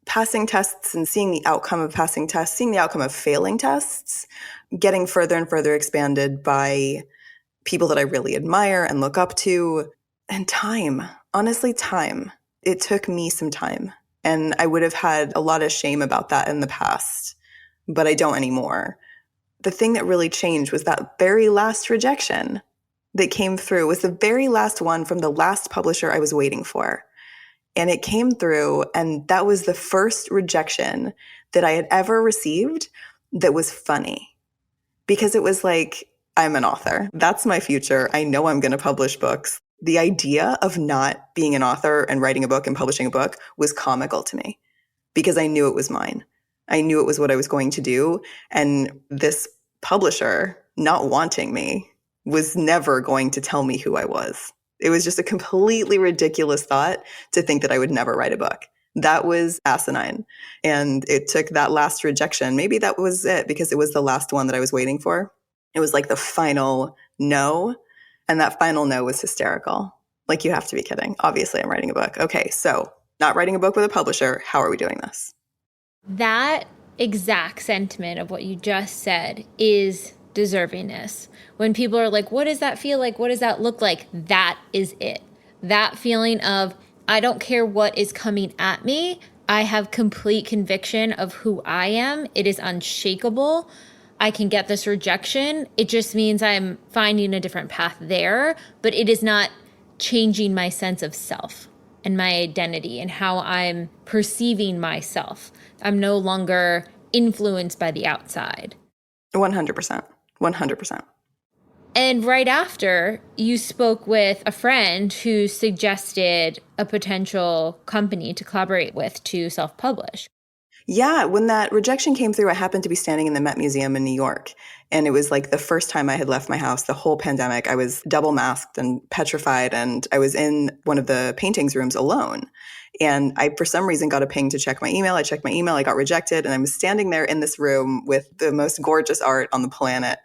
passing tests and seeing the outcome of passing tests, seeing the outcome of failing tests, getting further and further expanded by people that I really admire and look up to, and time. Honestly, time. It took me some time. And I would have had a lot of shame about that in the past, but I don't anymore. The thing that really changed was that very last rejection that came through was the very last one from the last publisher I was waiting for. And it came through, and that was the first rejection that I had ever received that was funny. Because it was like, I'm an author. That's my future. I know I'm going to publish books. The idea of not being an author and writing a book and publishing a book was comical to me because I knew it was mine. I knew it was what I was going to do. And this publisher not wanting me was never going to tell me who I was. It was just a completely ridiculous thought to think that I would never write a book. That was asinine. And it took that last rejection. Maybe that was it because it was the last one that I was waiting for. It was like the final no. And that final no was hysterical. Like, you have to be kidding. Obviously, I'm writing a book. Okay, so not writing a book with a publisher. How are we doing this? That exact sentiment of what you just said is deservingness. When people are like, what does that feel like? What does that look like? That is it. That feeling of, I don't care what is coming at me. I have complete conviction of who I am. It is unshakable. I can get this rejection. It just means I'm finding a different path there, but it is not changing my sense of self and my identity and how I'm perceiving myself. I'm no longer influenced by the outside. 100%. 100%. And right after, you spoke with a friend who suggested a potential company to collaborate with to self-publish. Yeah, when that rejection came through, I happened to be standing in the Met Museum in New York. And it was like the first time I had left my house, the whole pandemic. I was double masked and petrified, and I was in one of the paintings rooms alone. And I, for some reason, got a ping to check my email. I checked my email, I got rejected, and I was standing there in this room with the most gorgeous art on the planet.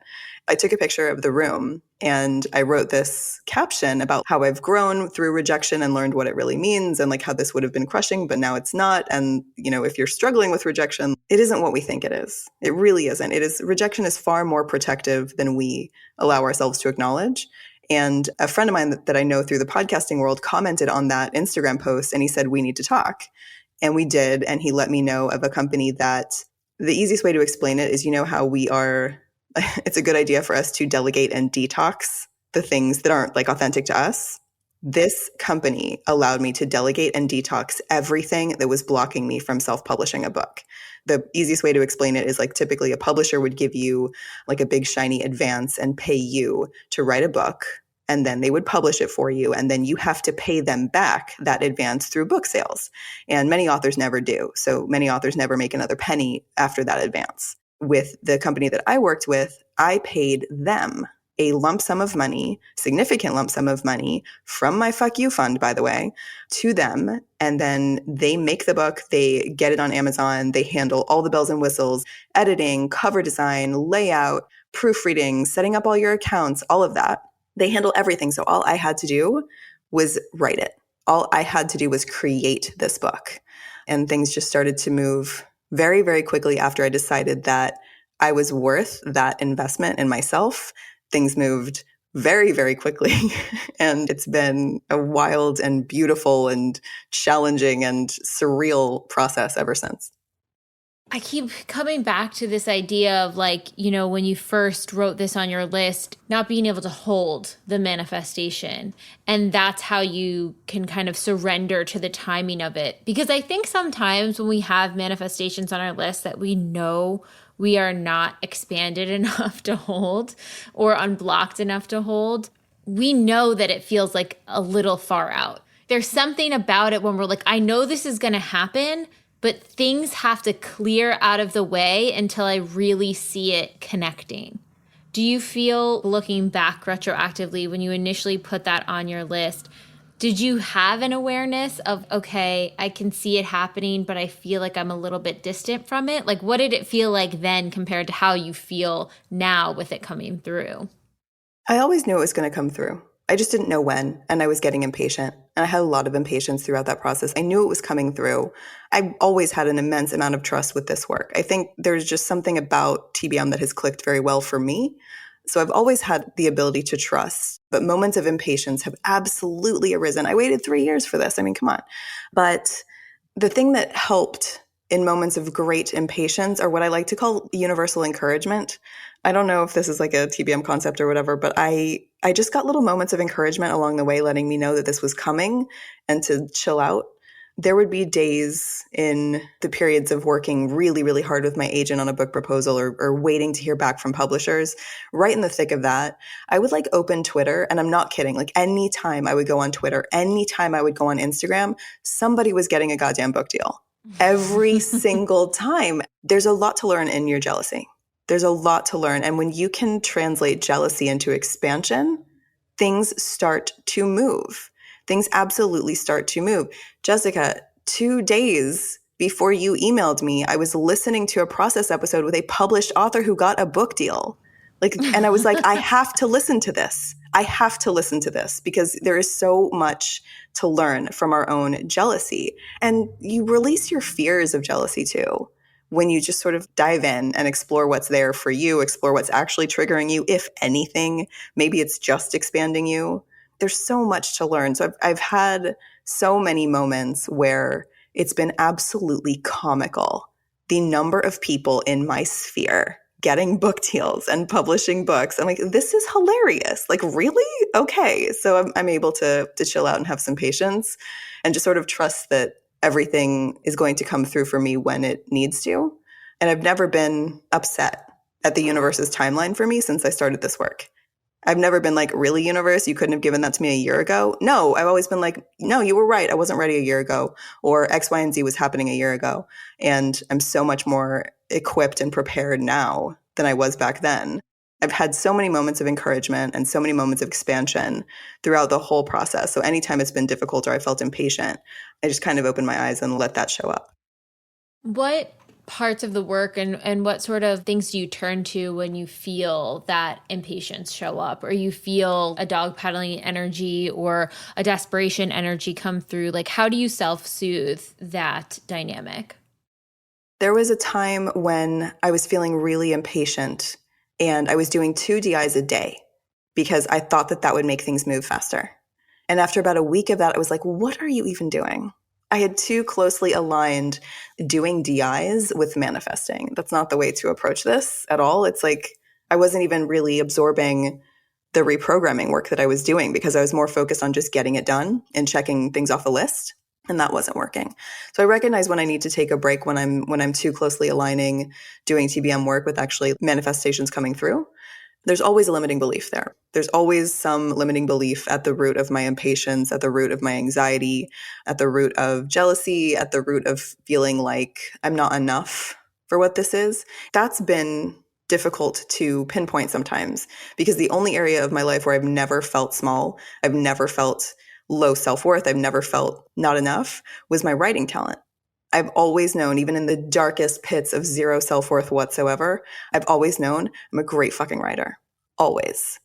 I took a picture of the room and I wrote this caption about how I've grown through rejection and learned what it really means and like how this would have been crushing, but now it's not. And, you know, if you're struggling with rejection, it isn't what we think it is. It really isn't. Rejection is far more protective than we allow ourselves to acknowledge. And a friend of mine that I know through the podcasting world commented on that Instagram post and he said, we need to talk. And we did. And he let me know of a company that the easiest way to explain it is, you know, how we are, it's a good idea for us to delegate and detox the things that aren't like authentic to us. This company allowed me to delegate and detox everything that was blocking me from self-publishing a book. The easiest way to explain it is like typically a publisher would give you like a big shiny advance and pay you to write a book, and then they would publish it for you, and then you have to pay them back that advance through book sales. And many authors never do. So many authors never make another penny after that advance. With the company that I worked with, I paid them a lump sum of money, significant lump sum of money from my Fuck You fund, by the way, to them. And then they make the book, they get it on Amazon, they handle all the bells and whistles, editing, cover design, layout, proofreading, setting up all your accounts, all of that. They handle everything. So all I had to do was write it. All I had to do was create this book. And things just started to move very, very quickly after I decided that I was worth that investment in myself. Things moved very, very quickly. And it's been a wild and beautiful and challenging and surreal process ever since. I keep coming back to this idea of like, you know, when you first wrote this on your list, not being able to hold the manifestation. And that's how you can kind of surrender to the timing of it. Because I think sometimes when we have manifestations on our list that we know we are not expanded enough to hold or unblocked enough to hold, we know that it feels like a little far out. There's something about it when we're like, I know this is going to happen, but things have to clear out of the way until I really see it connecting. Do you feel, looking back retroactively, when you initially put that on your list, did you have an awareness of, okay, I can see it happening, but I feel like I'm a little bit distant from it? Like, what did it feel like then compared to how you feel now with it coming through? I always knew it was going to come through. I just didn't know when, and I was getting impatient. And I had a lot of impatience throughout that process. I knew it was coming through. I always had an immense amount of trust with this work. I think there's just something about TBM that has clicked very well for me. So I've always had the ability to trust, but moments of impatience have absolutely arisen. I waited 3 years for this. I mean, come on. But the thing that helped in moments of great impatience are what I like to call universal encouragement. I don't know if this is like a TBM concept or whatever, but I just got little moments of encouragement along the way, letting me know that this was coming and to chill out. There would be days in the periods of working really, really hard with my agent on a book proposal or waiting to hear back from publishers. Right in the thick of that, I would like open Twitter, and I'm not kidding. Like anytime I would go on Twitter, anytime I would go on Instagram, somebody was getting a goddamn book deal. Every single time. There's a lot to learn in your jealousy. There's a lot to learn. And when you can translate jealousy into expansion, things start to move. Things absolutely start to move. Jessica, 2 days before you emailed me, I was listening to a process episode with a published author who got a book deal. And I was like, I have to listen to this. I have to listen to this because there is so much to learn from our own jealousy. And you release your fears of jealousy too, when you just sort of dive in and explore what's there for you, explore what's actually triggering you, if anything. Maybe it's just expanding you. There's so much to learn. So I've had so many moments where it's been absolutely comical. The number of people in my sphere getting book deals and publishing books. I'm like, this is hilarious. Like, really? Okay. So I'm able to chill out and have some patience and just sort of trust that everything is going to come through for me when it needs to. And I've never been upset at the universe's timeline for me since I started this work. I've never been like, really, universe, you couldn't have given that to me a year ago? No, I've always been like, no, you were right. I wasn't ready a year ago, or X, Y, and Z was happening a year ago. And I'm so much more equipped and prepared now than I was back then. I've had so many moments of encouragement and so many moments of expansion throughout the whole process. So anytime it's been difficult or I felt impatient, I just kind of opened my eyes and let that show up. What parts of the work and what sort of things do you turn to when you feel that impatience show up, or you feel a dog paddling energy or a desperation energy come through? Like, how do you self-soothe that dynamic? There was a time when I was feeling really impatient and I was doing 2 DIs a day because I thought that would make things move faster. And after about a week of that, I was like, what are you even doing? I had too closely aligned doing DIs with manifesting. That's not the way to approach this at all. It's like I wasn't even really absorbing the reprogramming work that I was doing because I was more focused on just getting it done and checking things off the list. And that wasn't working. So I recognize when I need to take a break when I'm too closely aligning doing TBM work with actually manifestations coming through. There's always a limiting belief there. There's always some limiting belief at the root of my impatience, at the root of my anxiety, at the root of jealousy, at the root of feeling like I'm not enough for what this is. That's been difficult to pinpoint sometimes because the only area of my life where I've never felt small, I've never felt low self-worth, I've never felt not enough was my writing talent. I've always known, even in the darkest pits of zero self-worth whatsoever, I've always known I'm a great fucking writer. Always.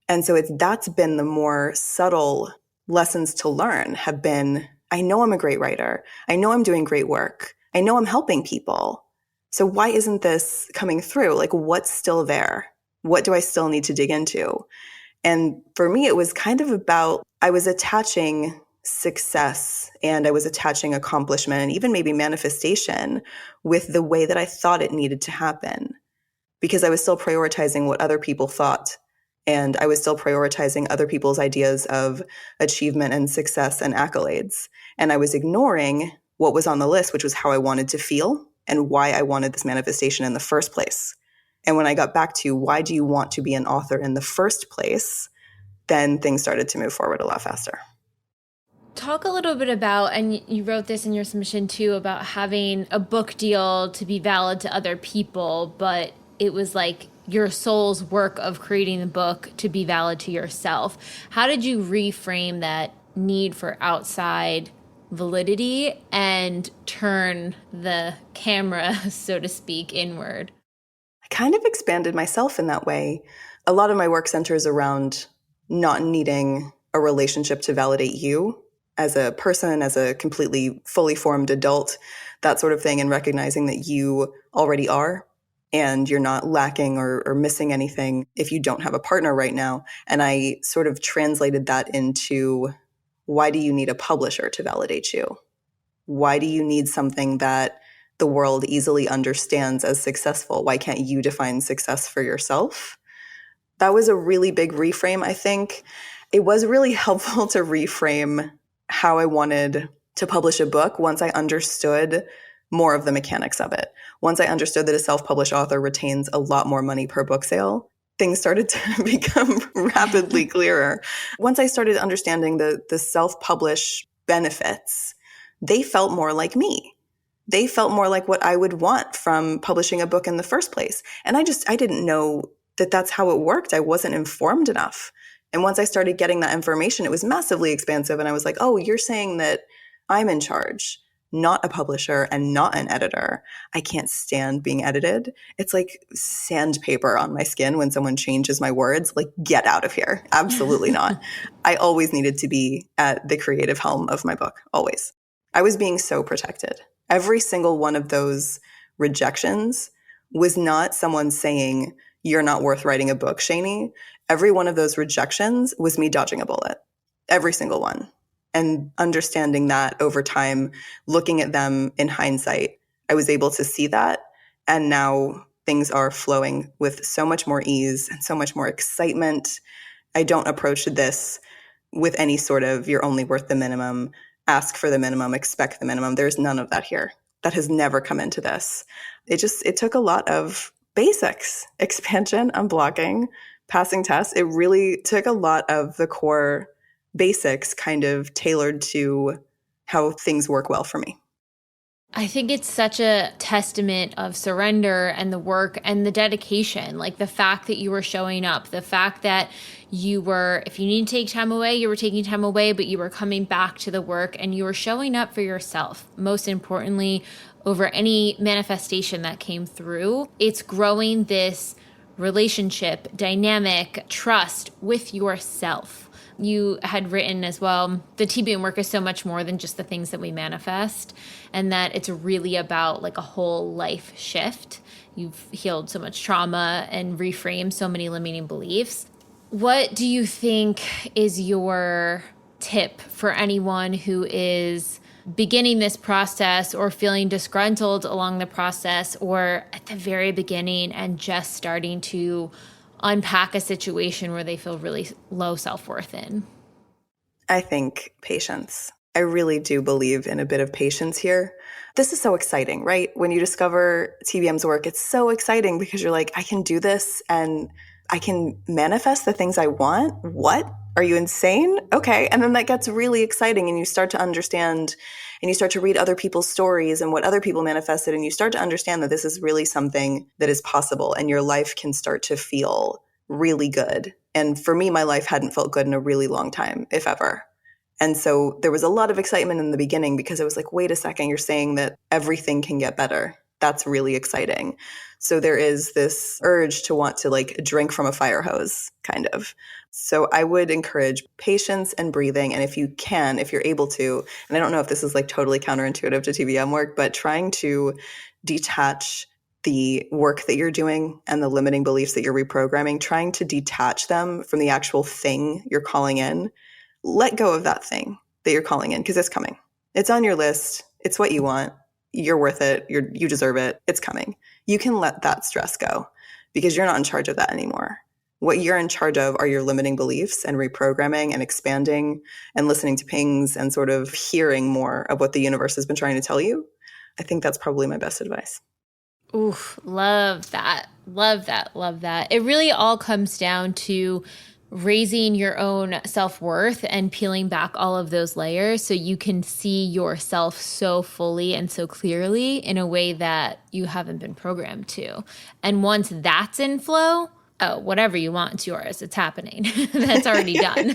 And so that's been the more subtle lessons to learn have been, I know I'm a great writer. I know I'm doing great work. I know I'm helping people. So why isn't this coming through? Like, what's still there? What do I still need to dig into? And for me, it was kind of about, I was attaching success and I was attaching accomplishment and even maybe manifestation with the way that I thought it needed to happen, because I was still prioritizing what other people thought. And I was still prioritizing other people's ideas of achievement and success and accolades. And I was ignoring what was on the list, which was how I wanted to feel and why I wanted this manifestation in the first place. And when I got back to why do you want to be an author in the first place, then things started to move forward a lot faster. Talk a little bit about, and you wrote this in your submission too, about having a book deal to be valid to other people, but it was like your soul's work of creating the book to be valid to yourself. How did you reframe that need for outside validity and turn the camera, so to speak, inward? I kind of expanded myself in that way. A lot of my work centers around not needing a relationship to validate you as a person, as a completely fully formed adult, that sort of thing, and recognizing that you already are. and you're not lacking or missing anything if you don't have a partner right now. And I sort of translated that into, why do you need a publisher to validate you? Why do you need something that the world easily understands as successful? Why can't you define success for yourself? That was a really big reframe, I think. It was really helpful to reframe how I wanted to publish a book once I understood more of the mechanics of it. Once I understood that a self-published author retains a lot more money per book sale, things started to become rapidly clearer. Once I started understanding the self-publish benefits, they felt more like me. They felt more like what I would want from publishing a book in the first place. And I didn't know that that's how it worked. I wasn't informed enough. And once I started getting that information, it was massively expansive. And I was like, oh, you're saying that I'm in charge, not a publisher and not an editor. I can't stand being edited. It's like sandpaper on my skin when someone changes my words. Like, get out of here. Absolutely not. I always needed to be at the creative helm of my book, always. I was being so protected. Every single one of those rejections was not someone saying, you're not worth writing a book, Shani. Every one of those rejections was me dodging a bullet. Every single one. And understanding that over time, looking at them in hindsight, I was able to see that. And now things are flowing with so much more ease and so much more excitement. I don't approach this with any sort of, you're only worth the minimum, ask for the minimum, expect the minimum. There's none of that here. That has never come into this. It took a lot of basics, expansion, unblocking, passing tests. It really took a lot of the core basics kind of tailored to how things work well for me. I think it's such a testament of surrender and the work and the dedication, like the fact that you were showing up, the fact that you were, if you need to take time away, you were taking time away, but you were coming back to the work and you were showing up for yourself. Most importantly, over any manifestation that came through, it's growing this relationship, dynamic, trust with yourself. You had written as well, the TBM work is so much more than just the things that we manifest, and that it's really about like a whole life shift. You've healed so much trauma and reframed so many limiting beliefs. What do you think is your tip for anyone who is beginning this process or feeling disgruntled along the process, or at the very beginning and just starting to unpack a situation where they feel really low self-worth in? I think patience. I really do believe in a bit of patience here. This is so exciting, right? When you discover TBM's work, it's so exciting because you're like, I can do this and I can manifest the things I want. What? Are you insane? Okay. And then that gets really exciting and you start to understand and you start to read other people's stories and what other people manifested, and you start to understand that this is really something that is possible and your life can start to feel really good. And for me, my life hadn't felt good in a really long time, if ever. And so there was a lot of excitement in the beginning because I was like, wait a second, you're saying that everything can get better. That's really exciting. So there is this urge to want to like drink from a fire hose, kind of. So I would encourage patience and breathing. And if you can, if you're able to, and I don't know if this is like totally counterintuitive to TBM work, but trying to detach the work that you're doing and the limiting beliefs that you're reprogramming, trying to detach them from the actual thing you're calling in. Let go of that thing that you're calling in because it's coming. It's on your list. It's what you want. You're worth it. You deserve it. It's coming. You can let that stress go because you're not in charge of that anymore. What you're in charge of are your limiting beliefs and reprogramming and expanding and listening to pings and sort of hearing more of what the universe has been trying to tell you. I think that's probably my best advice. Oof, love that. Love that. Love that. It really all comes down to raising your own self-worth and peeling back all of those layers so you can see yourself so fully and so clearly in a way that you haven't been programmed to. And once that's in flow, oh, whatever you want, it's yours. It's happening. That's already done.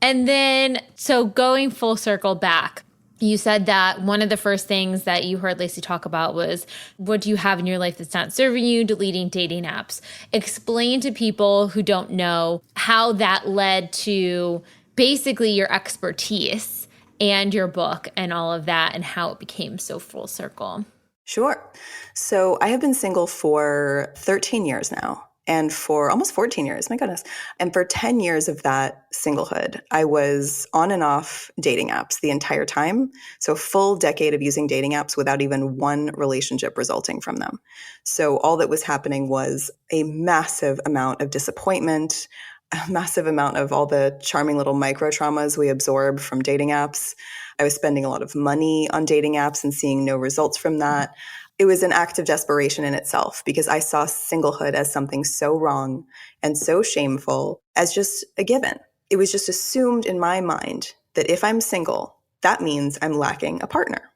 And then, so going full circle back, you said that one of the first things that you heard Lacey talk about was, what do you have in your life that's not serving you? Deleting dating apps. Explain to people who don't know how that led to basically your expertise and your book and all of that and how it became so full circle. Sure. So I have been single for 13 years now, and for almost 14 years, my goodness. And for 10 years of that singlehood, I was on and off dating apps the entire time. So a full decade of using dating apps without even one relationship resulting from them. So all that was happening was a massive amount of disappointment, a massive amount of all the charming little micro traumas we absorb from dating apps. I was spending a lot of money on dating apps and seeing no results from that. It was an act of desperation in itself because I saw singlehood as something so wrong and so shameful as just a given. It was just assumed in my mind that if I'm single, that means I'm lacking a partner.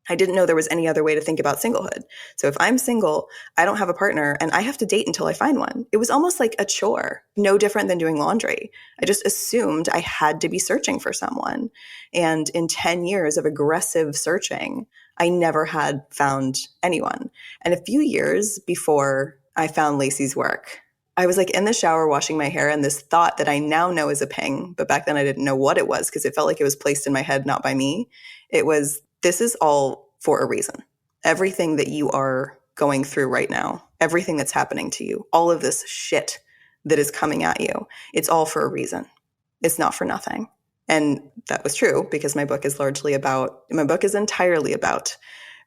I didn't know there was any other way to think about singlehood. So if I'm single, I don't have a partner and I have to date until I find one. It was almost like a chore, no different than doing laundry. I just assumed I had to be searching for someone. And in 10 years of aggressive searching, I never had found anyone. And a few years before I found Lacey's work, I was like in the shower washing my hair, and this thought that I now know is a ping, but back then I didn't know what it was because it felt like it was placed in my head, not by me. It was, this is all for a reason. Everything that you are going through right now, everything that's happening to you, all of this shit that is coming at you, it's all for a reason. It's not for nothing. And that was true because my book is entirely about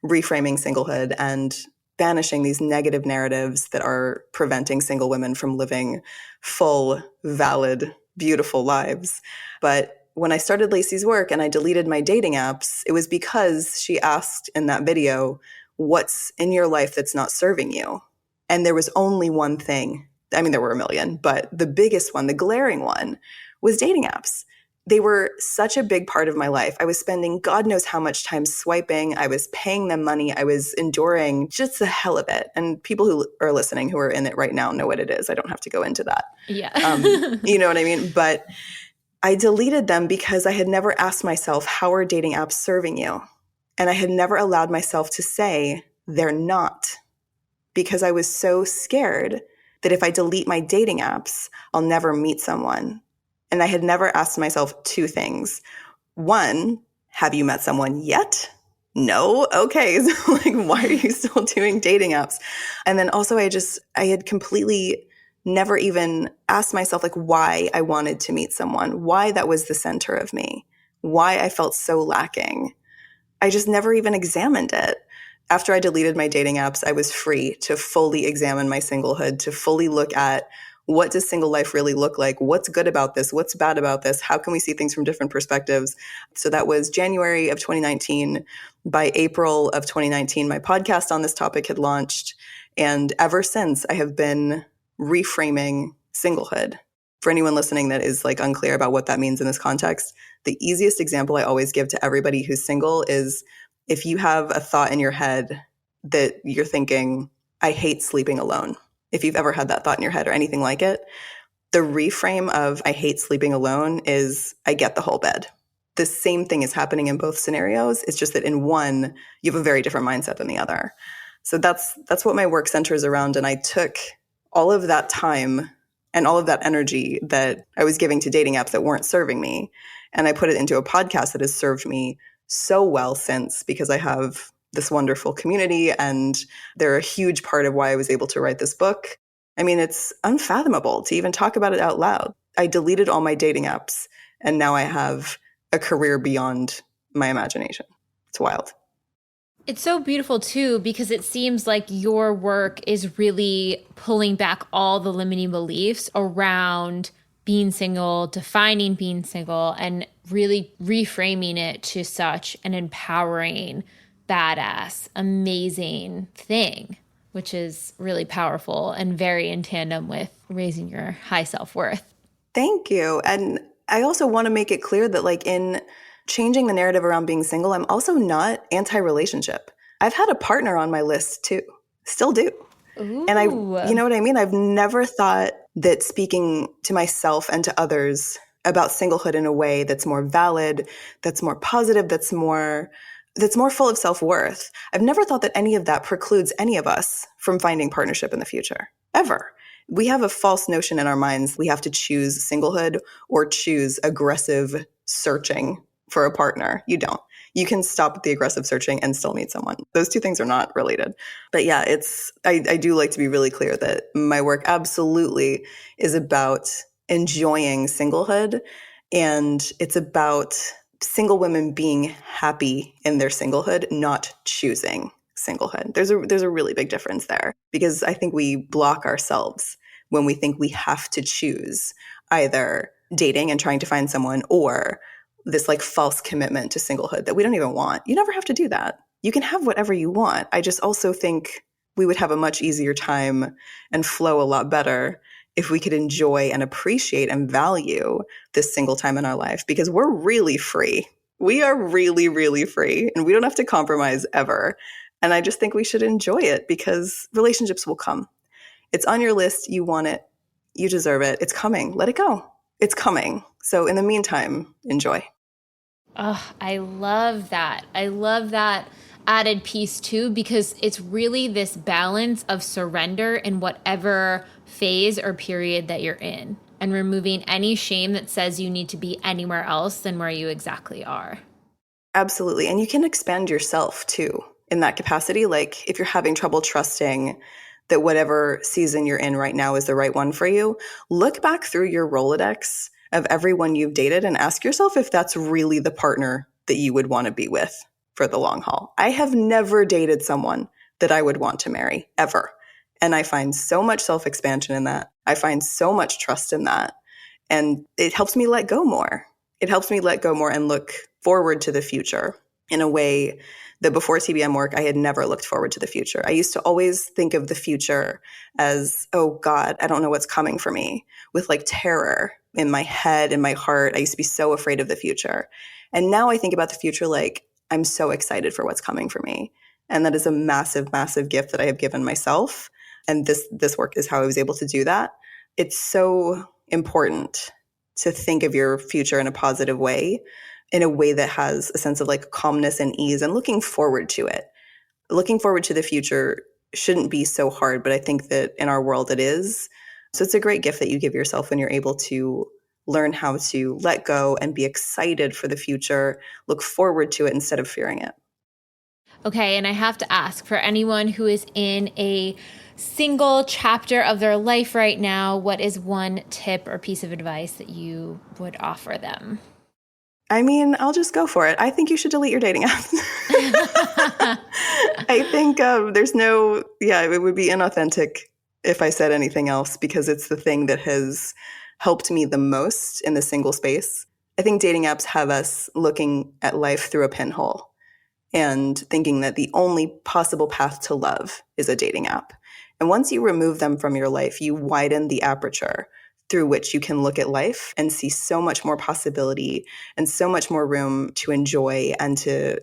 reframing singlehood and banishing these negative narratives that are preventing single women from living full, valid, beautiful lives. But when I started Lacey's work and I deleted my dating apps, it was because she asked in that video, what's in your life that's not serving you? And there was only one thing. I mean, there were a million, but the biggest one, the glaring one, was dating apps. They were such a big part of my life. I was spending God knows how much time swiping. I was paying them money. I was enduring just the hell of it. And people who are listening who are in it right now know what it is. I don't have to go into that. Yeah. You know what I mean? But I deleted them because I had never asked myself, how are dating apps serving you? And I had never allowed myself to say, they're not. Because I was so scared that if I delete my dating apps, I'll never meet someone. And I had never asked myself two things. One, have you met someone yet? No? Okay. So like, why are you still doing dating apps? And then also I had completely never even asked myself like why I wanted to meet someone, why that was the center of me, why I felt so lacking. I just never even examined it. After I deleted my dating apps, I was free to fully examine my singlehood, to fully look at what does single life really look like? What's good about this? What's bad about this? How can we see things from different perspectives? So that was January of 2019. By April of 2019, my podcast on this topic had launched. And ever since, I have been reframing singlehood. For anyone listening that is like unclear about what that means in this context, the easiest example I always give to everybody who's single is if you have a thought in your head that you're thinking, I hate sleeping alone. If you've ever had that thought in your head or anything like it, the reframe of I hate sleeping alone is I get the whole bed. The same thing is happening in both scenarios. It's just that in one, you have a very different mindset than the other. So that's what my work centers around. And I took all of that time and all of that energy that I was giving to dating apps that weren't serving me, and I put it into a podcast that has served me so well since, because I have this wonderful community and they're a huge part of why I was able to write this book. I mean, it's unfathomable to even talk about it out loud. I deleted all my dating apps and now I have a career beyond my imagination. It's wild. It's so beautiful too, because it seems like your work is really pulling back all the limiting beliefs around being single, defining being single, and really reframing it to such an empowering, badass, amazing thing, which is really powerful and very in tandem with raising your high self-worth. Thank you. And I also want to make it clear that like in changing the narrative around being single, I'm also not anti-relationship. I've had a partner on my list too, still do. Ooh. And you know what I mean? I've never thought that speaking to myself and to others about singlehood in a way that's more valid, that's more positive, that's more full of self-worth. I've never thought that any of that precludes any of us from finding partnership in the future, ever. We have a false notion in our minds we have to choose singlehood or choose aggressive searching for a partner. You don't. You can stop the aggressive searching and still meet someone. Those two things are not related. But yeah, I do like to be really clear that my work absolutely is about enjoying singlehood, and it's about single women being happy in their singlehood, not choosing singlehood. There's a really big difference there, because I think we block ourselves when we think we have to choose either dating and trying to find someone or this like false commitment to singlehood that we don't even want. You never have to do that. You can have whatever you want. I just also think we would have a much easier time and flow a lot better if we could enjoy and appreciate and value this single time in our life, because we're really free. We are really, really free, and we don't have to compromise ever. And I just think we should enjoy it, because relationships will come. It's on your list. You want it. You deserve it. It's coming. Let it go. It's coming. So in the meantime, enjoy. Oh, I love that. I love that added piece too, because it's really this balance of surrender in whatever phase or period that you're in, and removing any shame that says you need to be anywhere else than where you exactly are. Absolutely. And you can expand yourself too in that capacity. Like if you're having trouble trusting that whatever season you're in right now is the right one for you, look back through your Rolodex of everyone you've dated and ask yourself if that's really the partner that you would want to be with for the long haul. I have never dated someone that I would want to marry, ever. And I find so much self-expansion in that. I find so much trust in that. And it helps me let go more. It helps me let go more and look forward to the future in a way that before TBM work, I had never looked forward to the future. I used to always think of the future as, oh God, I don't know what's coming for me, with like terror in my head and my heart. I used to be so afraid of the future. And now I think about the future like, I'm so excited for what's coming for me. And that is a massive, massive gift that I have given myself. And this work is how I was able to do that. It's so important to think of your future in a positive way, in a way that has a sense of like calmness and ease and looking forward to it. Looking forward to the future shouldn't be so hard, but I think that in our world it is. So it's a great gift that you give yourself when you're able to learn how to let go and be excited for the future, look forward to it instead of fearing it. Okay, and I have to ask, for anyone who is in a single chapter of their life right now, what is one tip or piece of advice that you would offer them? I mean, I'll just go for it. I think you should delete your dating apps. I think it would be inauthentic if I said anything else, because it's the thing that has helped me the most in the single space. I think dating apps have us looking at life through a pinhole and thinking that the only possible path to love is a dating app. And once you remove them from your life, you widen the aperture through which you can look at life and see so much more possibility and so much more room to enjoy and to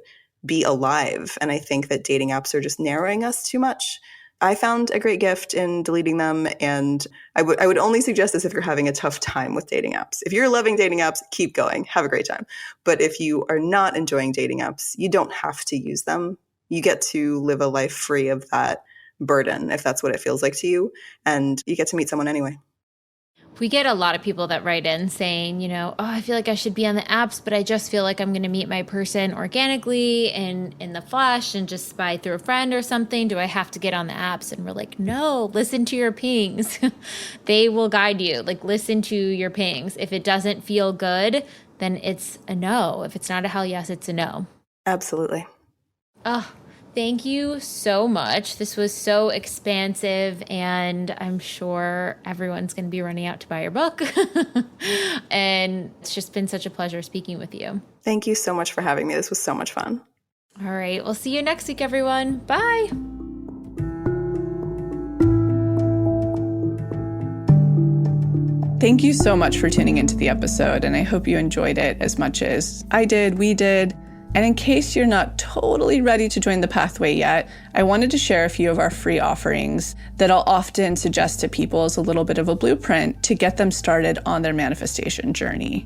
be alive. And I think that dating apps are just narrowing us too much. I found a great gift in deleting them, and I would only suggest this if you're having a tough time with dating apps. If you're loving dating apps, keep going, have a great time. But if you are not enjoying dating apps, you don't have to use them. You get to live a life free of that burden, if that's what it feels like to you, and you get to meet someone anyway. We get a lot of people that write in saying, I feel like I should be on the apps, but I just feel like I'm going to meet my person organically and in the flesh and just through a friend or something. Do I have to get on the apps? And we're like, no, listen to your pings. They will guide you. Like, listen to your pings. If it doesn't feel good, then it's a no. If it's not a hell yes, it's a no. Absolutely. Oh, thank you so much. This was so expansive, and I'm sure everyone's going to be running out to buy your book. And it's just been such a pleasure speaking with you. Thank you so much for having me. This was so much fun. All right. We'll see you next week, everyone. Bye. Thank you so much for tuning into the episode, and I hope you enjoyed it as much as I did, we did. And in case you're not totally ready to join the pathway yet, I wanted to share a few of our free offerings that I'll often suggest to people as a little bit of a blueprint to get them started on their manifestation journey.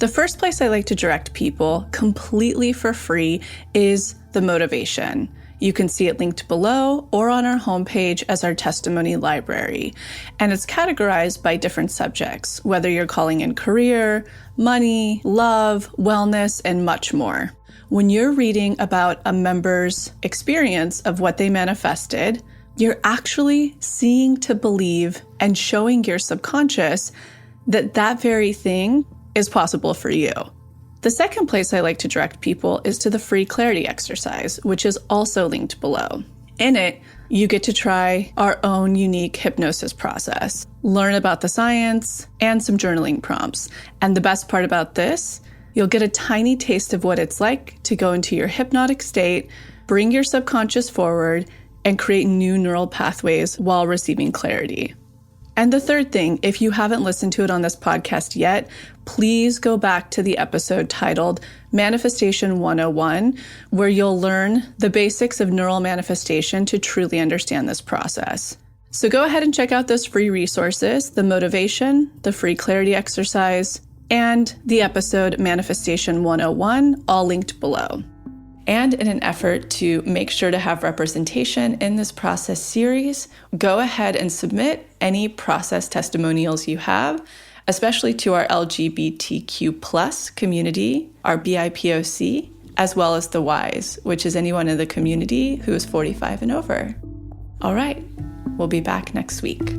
The first place I like to direct people completely for free is the motivation. You can see it linked below or on our homepage as our testimony library. And it's categorized by different subjects, whether you're calling in career, money, love, wellness, and much more. when you're reading about a member's experience of what they manifested, you're actually seeing to believe and showing your subconscious that that very thing is possible for you. The second place I like to direct people is to the free clarity exercise, which is also linked below. In it, you get to try our own unique hypnosis process, learn about the science, and some journaling prompts. And the best part about this, you'll get a tiny taste of what it's like to go into your hypnotic state, bring your subconscious forward, and create new neural pathways while receiving clarity. And the third thing, if you haven't listened to it on this podcast yet, please go back to the episode titled Manifestation 101, where you'll learn the basics of neural manifestation to truly understand this process. So go ahead and check out those free resources, the motivation, the free clarity exercise, and the episode Manifestation 101, all linked below. And in an effort to make sure to have representation in this process series, go ahead and submit any process testimonials you have, especially to our LGBTQ+ community, our BIPOC, as well as the Ys, which is anyone in the community who is 45 and over. All right, we'll be back next week.